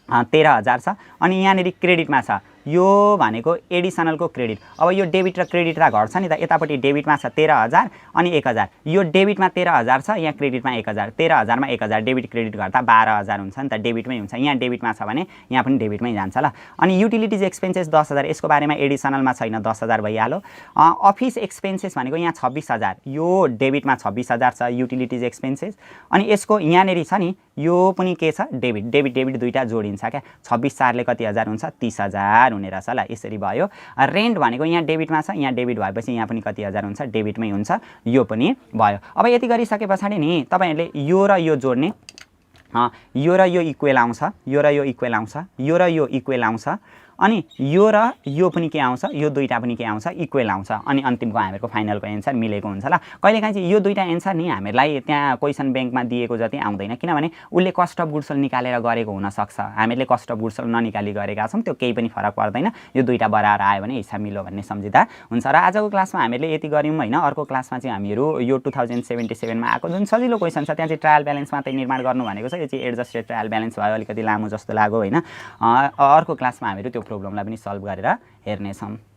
13,000 छ। अनि यहाँनेरि क्रेडिटमा छ, यो भनेको एडिसनलको क्रेडिट। अब यो डेबिट र क्रेडिट र घट्छ नि त, यतापट्टि डेबिटमा छ 13,000 अनि 1,000, यो डेबिटमा 13,000 छ, यहाँ क्रेडिटमा 1,000, 13,000 मा 1,000 डेबिट क्रेडिट गर्दा 12,000 हुन्छ नि त, डेबिटमै हुन्छ। यहाँ डेबिटमा छ भने यहाँ पनि डेबिटमै जान्छ ल। अनि युटिलिटिज एक्सपेन्सेस 10,000, यसको बारेमा एडिसनलमा छैन, 10,000 भइहाल्यो। अफिस एक्सपेन्सेस भनेको यहाँ 26,000, यो डेबिटमा 26,000 छ युटिलिटिज एक्सपेन्सेस। अनि यसको यहाँनेरि छ नि, यो पनि के छ डेबिट दुईटा जोडिन्छ क्या, 26 4 ले कति हजार हुन्छ 30,000 हुने रहेछ ल। यसरी भयो। रेन्ट भनेको यहाँ डेबिटमा छ, यहाँ डेबिट भएपछि यहाँ पनि कति हजार हुन्छ डेबिटमै हुन्छ, यो पनि भयो। अब यति गरिसके पछाडि नि तपाईहरुले यो र यो जोड्ने, यो र यो इक्वल आउँछ, यो र यो इक्वल आउँछ, यो र यो इक्वल आउँछ, अनि यो र यो पनि के आउँछ, यो दुईटा पनि के आउँछ इक्वल आउँछ। अनि अन्तिमको हामीहरुको फाइनलको एन्सर मिलेको हुन्छ ल। कहिलेकाहीँ चाहिँ यो दुईटा एन्सर नि हामीलाई त्यहाँ क्वेशन बैंकमा दिएको जति आउँदैन, किनभने उले कस्ट अफ गुड्स सोल्ड निकालेर गरेको हुन सक्छ, हामीले कस्ट अफ गुड्स सोल्ड ननिकाली गरेका छौं, त्यो केही पनि फरक पर्दैन। यो दुईटा बराबर आयो भने हिसाब मिल्यो भन्ने सम्झिदा हुन्छ। र आजको क्लासमा हामीले यति गर्यौं हैन। अर्को क्लासमा चाहिँ हामीहरु यो 2077 मा आएको जुन सजिलो क्वेशन छ त्यहाँ चाहिँ ट्रायल ब्यालेन्स मात्रै निर्माण गर्नु भनेको छ, यो चाहिँ एडजस्टेड ट्रायल ब्यालेन्स भयो, अलिकति लामो जस्तो लाग्यो हैन। अर्को क्लासमा हामीहरु त्यो प्रब्लमलाई पनि सल्भ गरेर हेर्नेछौं।